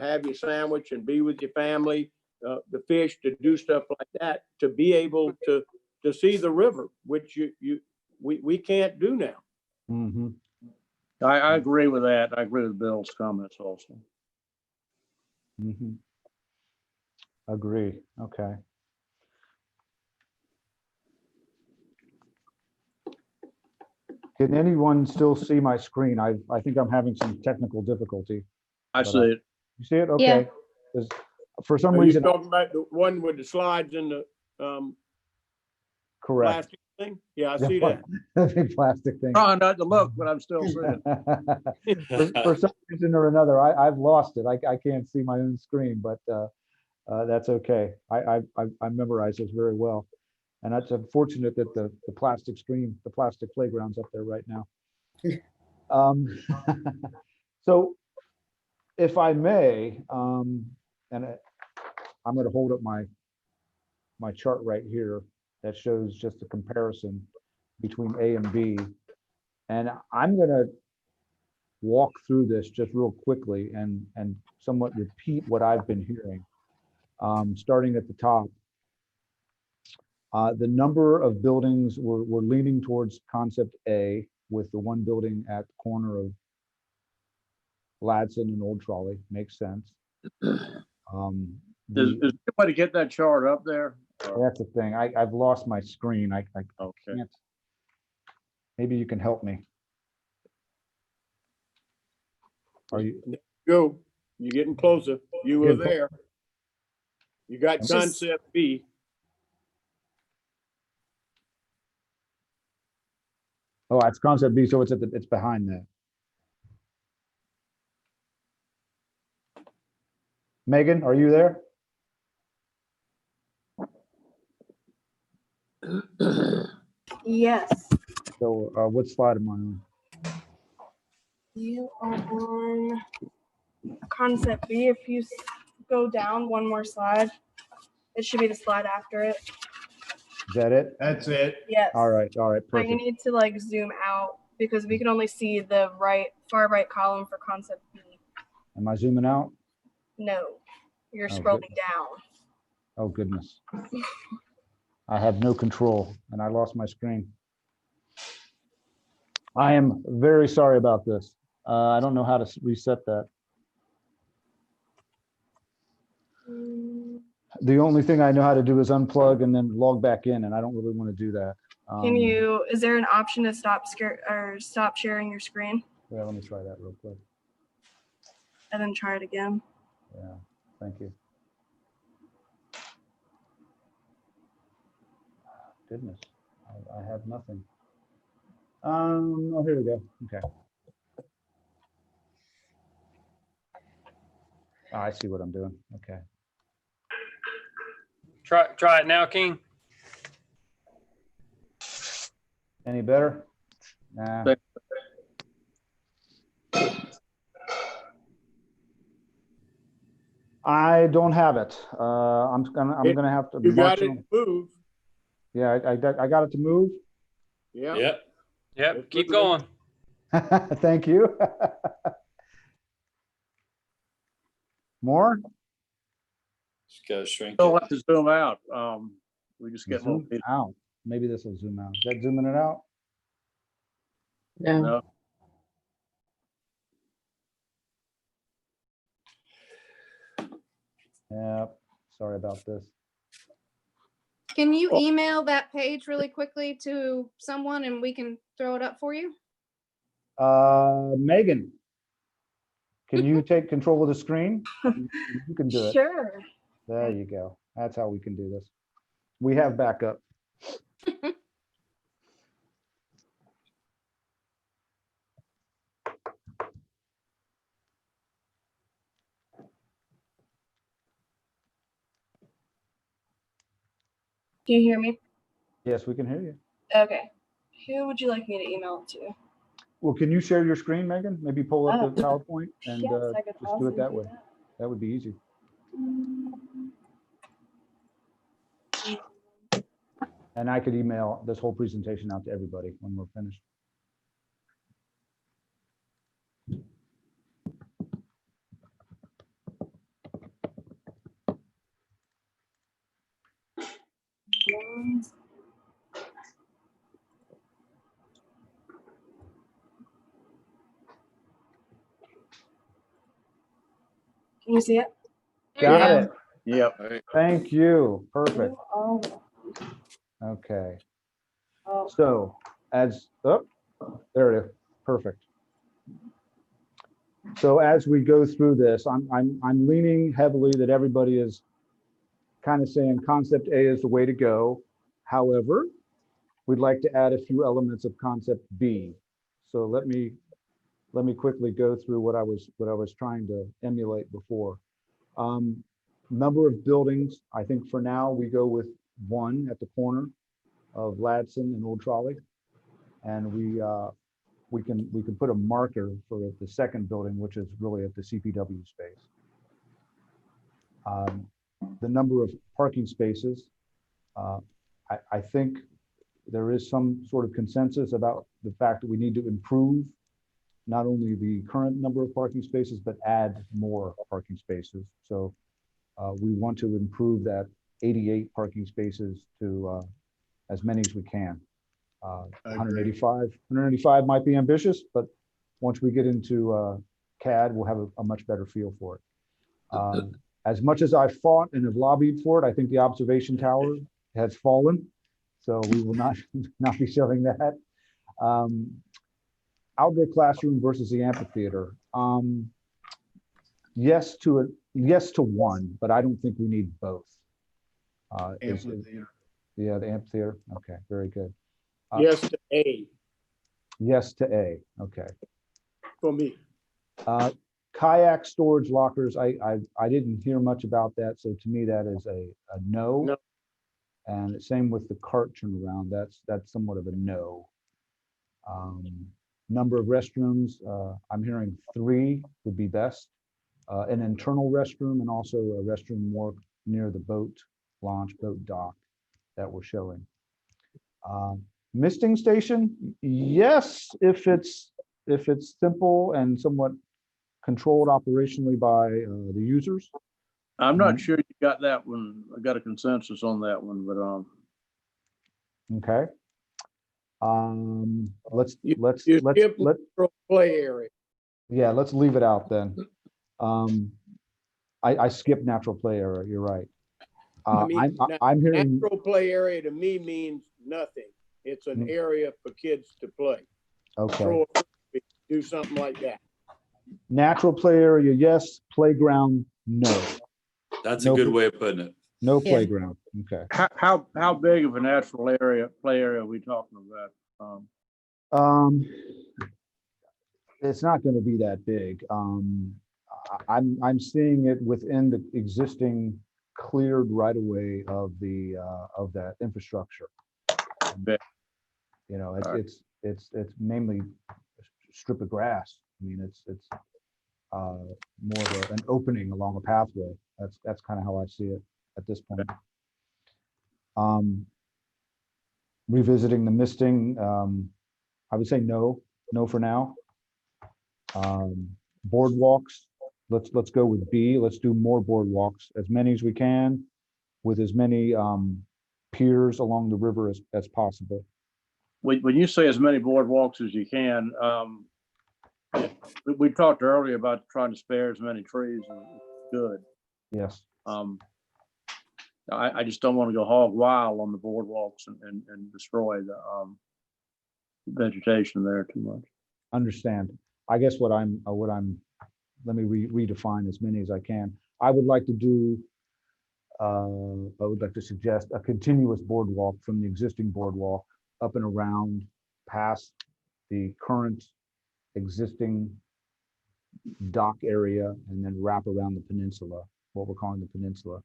have your sandwich and be with your family, the fish, to do stuff like that, to be able to see the river, which we can't do now. Mm-hmm. I agree with that. I agree with Bill's comments also. Mm-hmm. Agree. Okay. Can anyone still see my screen? I think I'm having some technical difficulty. I see it. You see it? Okay. Yeah. For some Are reason. you talking about the one with the slides in the Correct. plastic thing? Yeah, I see that. The big plastic thing. Trying not to look, but I'm still seeing it. For some reason or another, I've lost it. I can't see my own screen, but that's okay. I memorized this very well. And that's unfortunate that the plastic screen, the plastic playground's up there right now. So if I may, I'm going to hold up my chart right here that shows just a comparison between A and B. And I'm going to walk through this just real quickly and somewhat repeat what I've been hearing. Starting at the top, the number of buildings we're leaning towards concept A, with the one building at the corner of Ladson and Old Trolley. Makes sense. Is somebody get that chart up there? That's the thing. I've lost my screen. I Okay. can't. Maybe you can help me. Are you? Go. You're getting closer. You were Getting clo- there. You got It's just- concept B. Oh, it's concept B, so it's behind that. Megan, are you there? Yes, So what slide am I on? you are on concept B. If you go down one more slide, it should be the slide after it. Is that it? That's it. Yes. All right, But you perfect. need to like zoom out because we can only see the far right column for concept B. Am I zooming out? No, you're Oh, scrolling good. down. Oh, goodness. I have no control and I lost my screen. I am very sorry about this. I don't know how to reset that. The only thing I know how to do is unplug and then log back in, and I don't really want to do that. Is there an option to stop sharing your screen Yeah, let me try that real quick. and then try it again? Yeah, thank you. Goodness, I have nothing. Oh, here we go. Okay. Oh, I see what I'm doing. Okay. Try it now, King. Any better? Nah. I don't have it. I'm gonna have to. You got march it on- moved. Yeah, I got it to move. Yeah. Yep. Keep going. Thank you. More? Just gotta shrink Don't it. have to zoom out. We just get a little Zoom bit. out. Maybe this will zoom out. Is that zooming it out? No. No. Yeah. Sorry about this. Can you email that page really quickly to someone and we can throw it up for you? Megan, can you take control of the screen? You can do it. Sure. There you go. That's how we can do this. We have backup. Can you hear me? Yes, we can hear you. Okay. Who would you like me to email it to? Well, can you share your screen, Megan? Maybe pull up the PowerPoint and Yes, I could just do it also that do way. That would be easy. And I could email this whole presentation out to everybody when we're finished. Can you see it? Got it. Yep. Thank you. Perfect. Oh, Okay. oh. So there it is. Perfect. So as we go through this, I'm leaning heavily that everybody is kind of saying concept A is the way to go. However, we'd like to add a few elements of concept B. So let me quickly go through what I was trying to emulate before. Number of buildings, I think for now we go with one at the corner of Ladson and Old Trolley. And we we can put a marker for the second building, which is really at the CPW space. The number of parking spaces, I think there is some sort of consensus about the fact that we need to improve not only the current number of parking spaces, but add more parking spaces. So we want to improve that 88 parking spaces to as many as we can. 185 might be ambitious, but once we get into CAD, we'll have a much better feel for it. As much as I fought and have lobbied for it, I think the observation tower has fallen. So we will not be showing that. Outdoor classroom versus the amphitheater. Yes to one, but I don't think we need both. Amphitheater. Yeah, the amphitheater. Okay, very good. Yes to A Yes to A. Okay. for me. Kayak storage lockers. I didn't hear much about that, so to me that is a no. No. And same with the cart turnaround. That's somewhat of a no. Number of restrooms. I'm hearing 3 would be best. An internal restroom and also a restroom more near the boat launch, boat dock that we're showing. Misting station, yes, if it's simple and somewhat controlled operationally by the users. I'm not sure you got that one. I got a consensus on that one, but Okay. Let's play area. yeah, let's leave it out then. I skipped natural play area. You're right. I'm hearing Natural play area to me means nothing. It's an area for kids to play. okay. Throw a frisbee, do something like that. Natural play area, yes. Playground, no. That's No, a good way of putting it. no Yeah. playground. Okay. how big of a natural play area are we talking about? It's not going to be that big. I'm seeing it within the existing cleared right of way of that infrastructure. Bet. You know, All right. it's mainly a strip of grass. I mean, it's more of an opening along a pathway. That's kind of how I see it at this point. Revisiting the misting, I would say no for now. Boardwalks, let's go with B. Let's do more boardwalks, as many as we can, with as many piers along the river as possible. When you say as many boardwalks as you can, we talked earlier about trying to spare as many trees as good. Yes. I just don't want to go hog wild on the boardwalks and destroy the vegetation there too much. Understand. I guess let me redefine as many as I can. I would like to suggest a continuous boardwalk from the existing boardwalk up and around past the current existing dock area and then wrap around the peninsula, what we're calling the peninsula,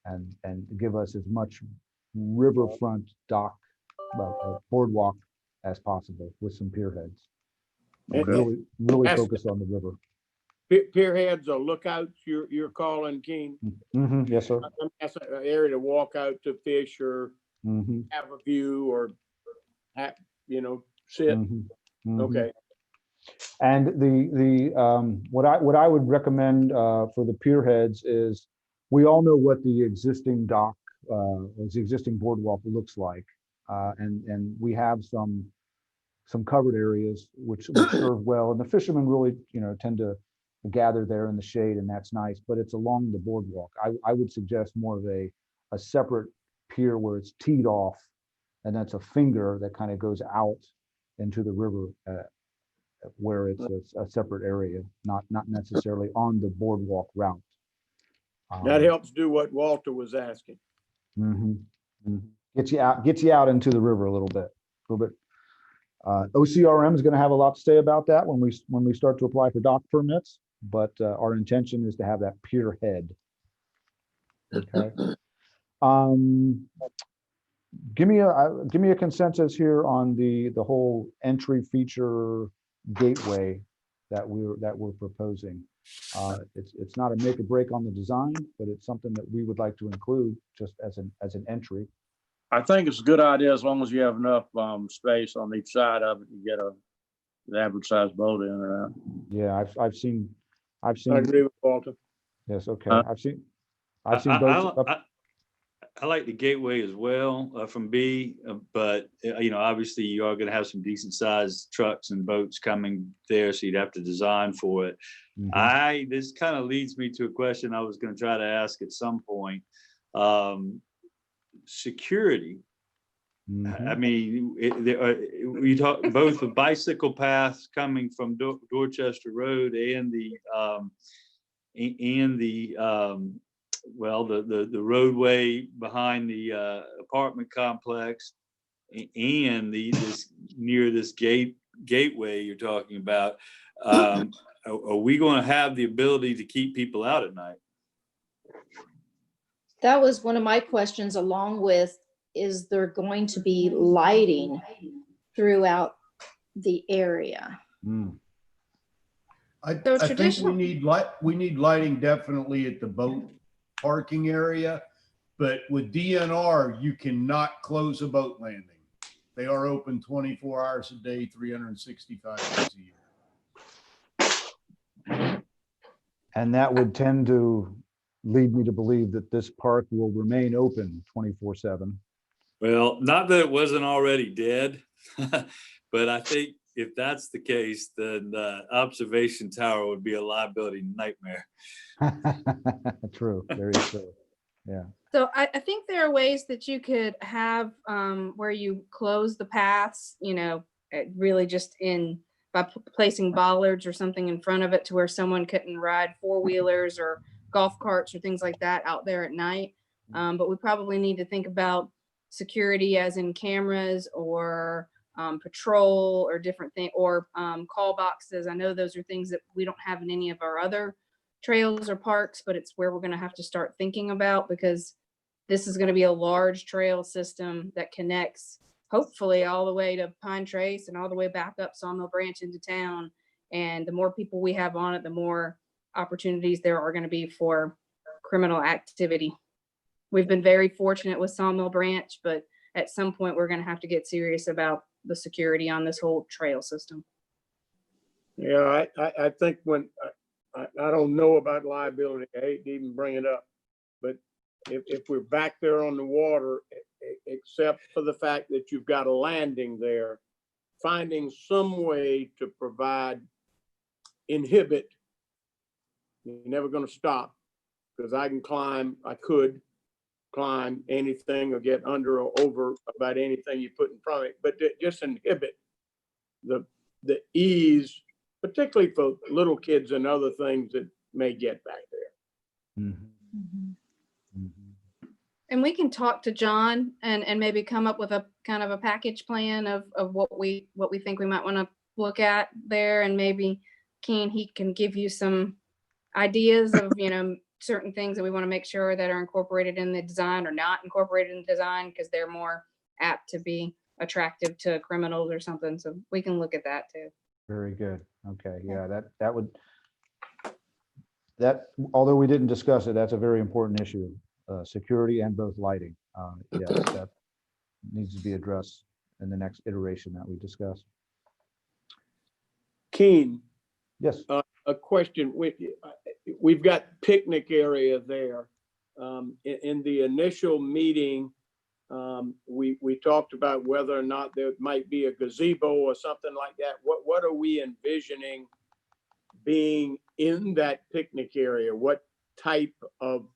and give us as much riverfront dock boardwalk as possible with some pier heads. Okay. Really focus on the river. Pier heads or lookouts you're calling, Keen? Yes, sir. That's an area to walk out to fish or have a view or have, sit. Okay. And what I would recommend for the pier heads is, we all know what the existing dock, the existing boardwalk looks like, and we have some covered areas which serve well, and the fishermen really tend to gather there in the shade, and that's nice. But it's along the boardwalk. I would suggest more of a separate pier where it's teed off, and that's a finger that kind of goes out into the river, where it's a separate area, not necessarily on the boardwalk route. That helps do what Walter was asking. Gets you out into the river a little bit. OCRM is going to have a lot to say about that when we start to apply for dock permits, but our intention is to have that pier head. Okay. give me a consensus here on the whole entry feature gateway that we're proposing. It's not a make or break on the design, but it's something that we would like to include just as an entry. I think it's a good idea as long as you have enough space on each side of it to get an average sized boat in or out. Yeah, I've seen. I agree with Walter. Yes, okay. Uh, I've seen I, boats up. I like the gateway as well from B, but obviously you are going to have some decent sized trucks and boats coming there, so you'd have to design for it. Mhm. This kind of leads me to a question I was going to try to ask at some point. Security. I mean, we talk both the bicycle paths coming from Dorchester Road and the roadway behind the apartment complex and this near this gateway you're talking about. Are we going to have the ability to keep people out at night? That was one of my questions, along with, is there going to be lighting throughout the area? I So think traditional- we need lighting definitely at the boat parking area, but with DNR, you cannot close a boat landing. They are open 24 hours a day, 365 days a year. And that would tend to lead me to believe that this park will remain open 24/7. Well, not that it wasn't already dead, but I think if that's the case, then the observation tower would be a liability nightmare. True, very true. Yeah. So I think there are ways that you could have where you close the paths, really just by placing bollards or something in front of it to where someone couldn't ride four-wheelers or golf carts or things like that out there at night. But we probably need to think about security as in cameras or patrol or different things, or call boxes. I know those are things that we don't have in any of our other trails or parks, but it's where we're going to have to start thinking about, because this is going to be a large trail system that connects hopefully all the way to Pine Trace and all the way back up Sawmill Branch into town. And the more people we have on it, the more opportunities there are going to be for criminal activity. We've been very fortunate with Sawmill Branch, but at some point we're going to have to get serious about the security on this whole trail system. Yeah, I think when, I don't know about liability, I hate to even bring it up, but if we're back there on the water, except for the fact that you've got a landing there, finding some way to inhibit, you're never going to stop, because I could climb anything or get under or over about anything you put in front of it, but just inhibit the ease, particularly for little kids and other things that may get back there. And we can talk to John and maybe come up with a kind of a package plan of what we think we might want to look at there. And maybe he can give you some ideas of, certain things that we want to make sure that are incorporated in the design or not incorporated in the design, because they're more apt to be attractive to criminals or something. So we can look at that too. Very good. Okay. Yeah, that although we didn't discuss it, that's a very important issue. Security and both lighting. Yes, that needs to be addressed in the next iteration that we discussed. Keen. Yes. A question. We've got picnic area there. In the initial meeting, we talked about whether or not there might be a gazebo or something like that. What are we envisioning being in that picnic area? What type of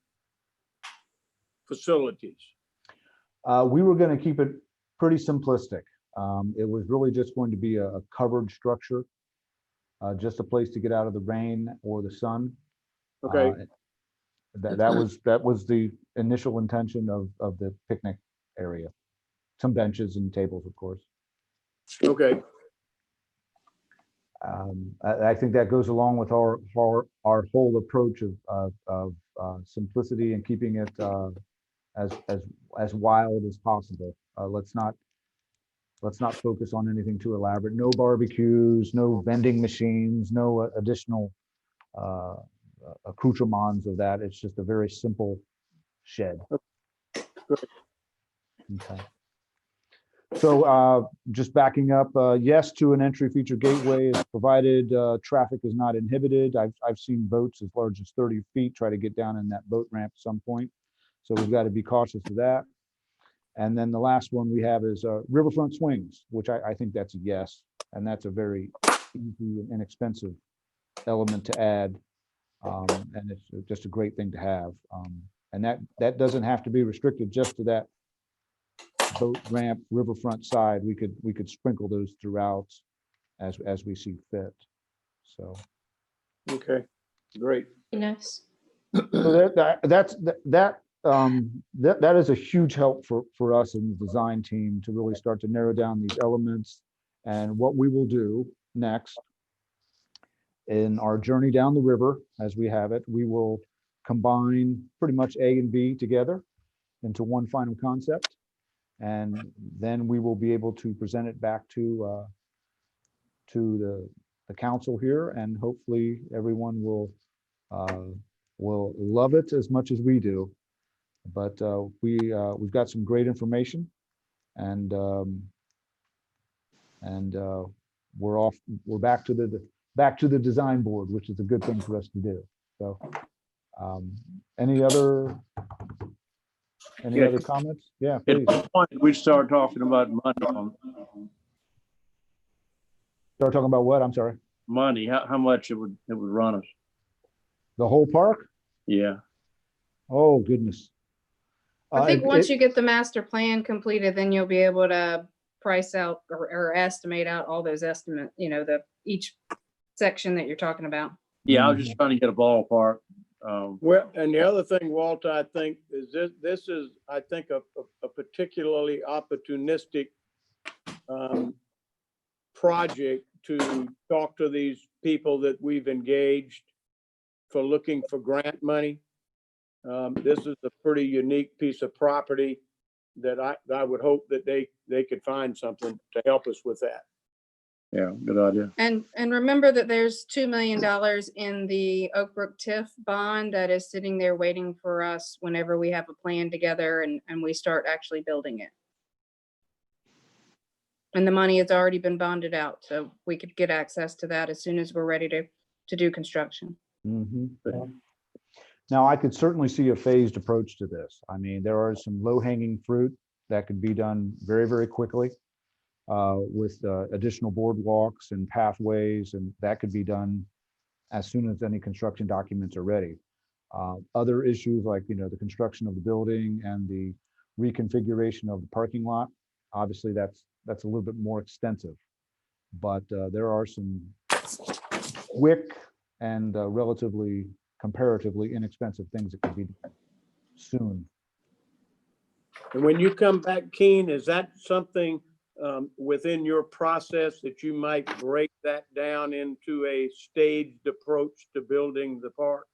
facilities? We were going to keep it pretty simplistic. It was really just going to be a covered structure, just a place to get out of the rain or the sun. Okay. That was the initial intention of the picnic area. Some benches and tables, of course. Okay. I think that goes along with our whole approach of simplicity and keeping it as wild as possible. Let's not focus on anything too elaborate. No barbecues, no vending machines, no additional accoutrements of that. It's just a very simple shed. Okay. So just backing up, yes to an entry feature gateway is provided traffic is not inhibited. I've seen boats as large as 30 feet try to get down in that boat ramp at some point. So we've got to be cautious of that. And then the last one we have is Riverfront Swings, which I think that's a yes. And that's a very easy and inexpensive element to add. And it's just a great thing to have. And that doesn't have to be restricted just to that boat ramp riverfront side. We could sprinkle those throughout as we see fit. So Okay, great. Nice. so that is a huge help for us in the design team to really start to narrow down these elements. And what we will do next in our journey down the river, as we have it, we will combine pretty much A and B together into one final concept. And then we will be able to present it back to the council here, and hopefully everyone will love it as much as we do. But we've got some great information, and we're back to the designed board, which is a good thing for us to do. So any other comments? Yeah, At please. what point did we start talking about money? Start talking about what? I'm sorry. Money, how much it would run us? The whole park? Yeah. Oh, goodness. I think once you get the master plan completed, then you'll be able to price out or estimate out all those estimates, each section that you're talking about. Yeah, I was just trying to get a ballpark. Well, and the other thing, Walter, I think is this is, I think, a particularly opportunistic project to talk to these people that we've engaged for looking for grant money. This is a pretty unique piece of property that I would hope that they could find something to help us with that. Yeah, good idea. And remember that there's $2 million in the Oak Brook TIF bond that is sitting there waiting for us whenever we have a plan together and we start actually building it. And the money has already been bonded out, so we could get access to that as soon as we're ready to do construction. Mm-hmm. Now, I could certainly see a phased approach to this. I mean, there are some low-hanging fruit that could be done very, very quickly with additional boardwalks and pathways, and that could be done as soon as any construction documents are ready. Other issues like, the construction of the building and the reconfiguration of the parking lot, obviously that's a little bit more extensive, but there are some quick and relatively comparatively inexpensive things that could be done soon. And when you come back, Keen, is that something within your process that you might break that down into a staged approach to building the park?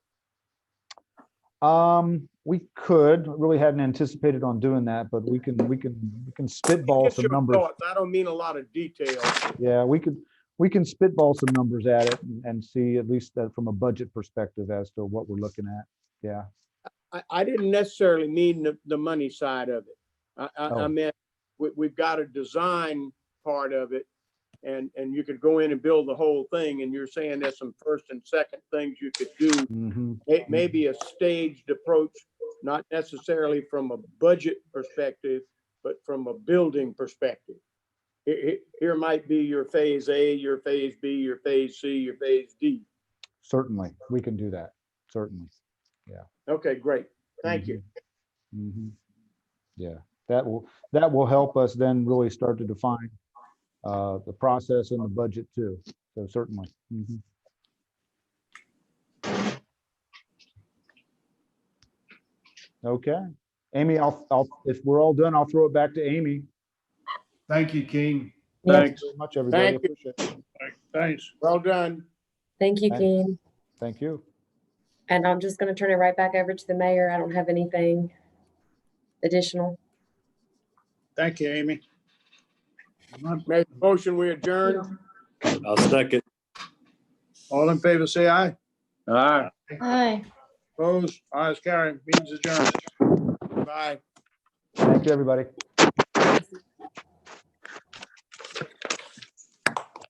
We could. Really hadn't anticipated on doing that, but we can spitball some numbers. Thoughts. I don't mean a lot of detail. Yeah, we can spitball some numbers at it and see at least that from a budget perspective as to what we're looking at. Yeah. I didn't necessarily mean the money side of it. I meant we've got a design part of it, and you could go in and build the whole thing. And you're saying there's some first and second things you could do. Mm-hmm. Maybe a staged approach, not necessarily from a budget perspective, but from a building perspective. Here might be your phase A, your phase B, your phase C, your phase D. Certainly, we can do that. Certainly. Yeah. Okay, great. Thank you. Mm-hmm. Yeah, that will help us then really start to define the process and the budget too. So certainly. Mm-hmm. Okay, Amy, I'll if we're all done, I'll throw it back to Amy. Thank you, King. Thanks very much, everybody. Thank you. Appreciate it. Thanks. Well done. Thank you, Thanks. Keen. Thank you. And I'm just going to turn it right back over to the mayor. I don't have anything additional. Thank you, Amy. Make a motion, we adjourn. I'll second. All in favor, say aye. All right. Aye. Opposed? Ayes carried. Meeting's adjourned. Bye. Thank you, everybody.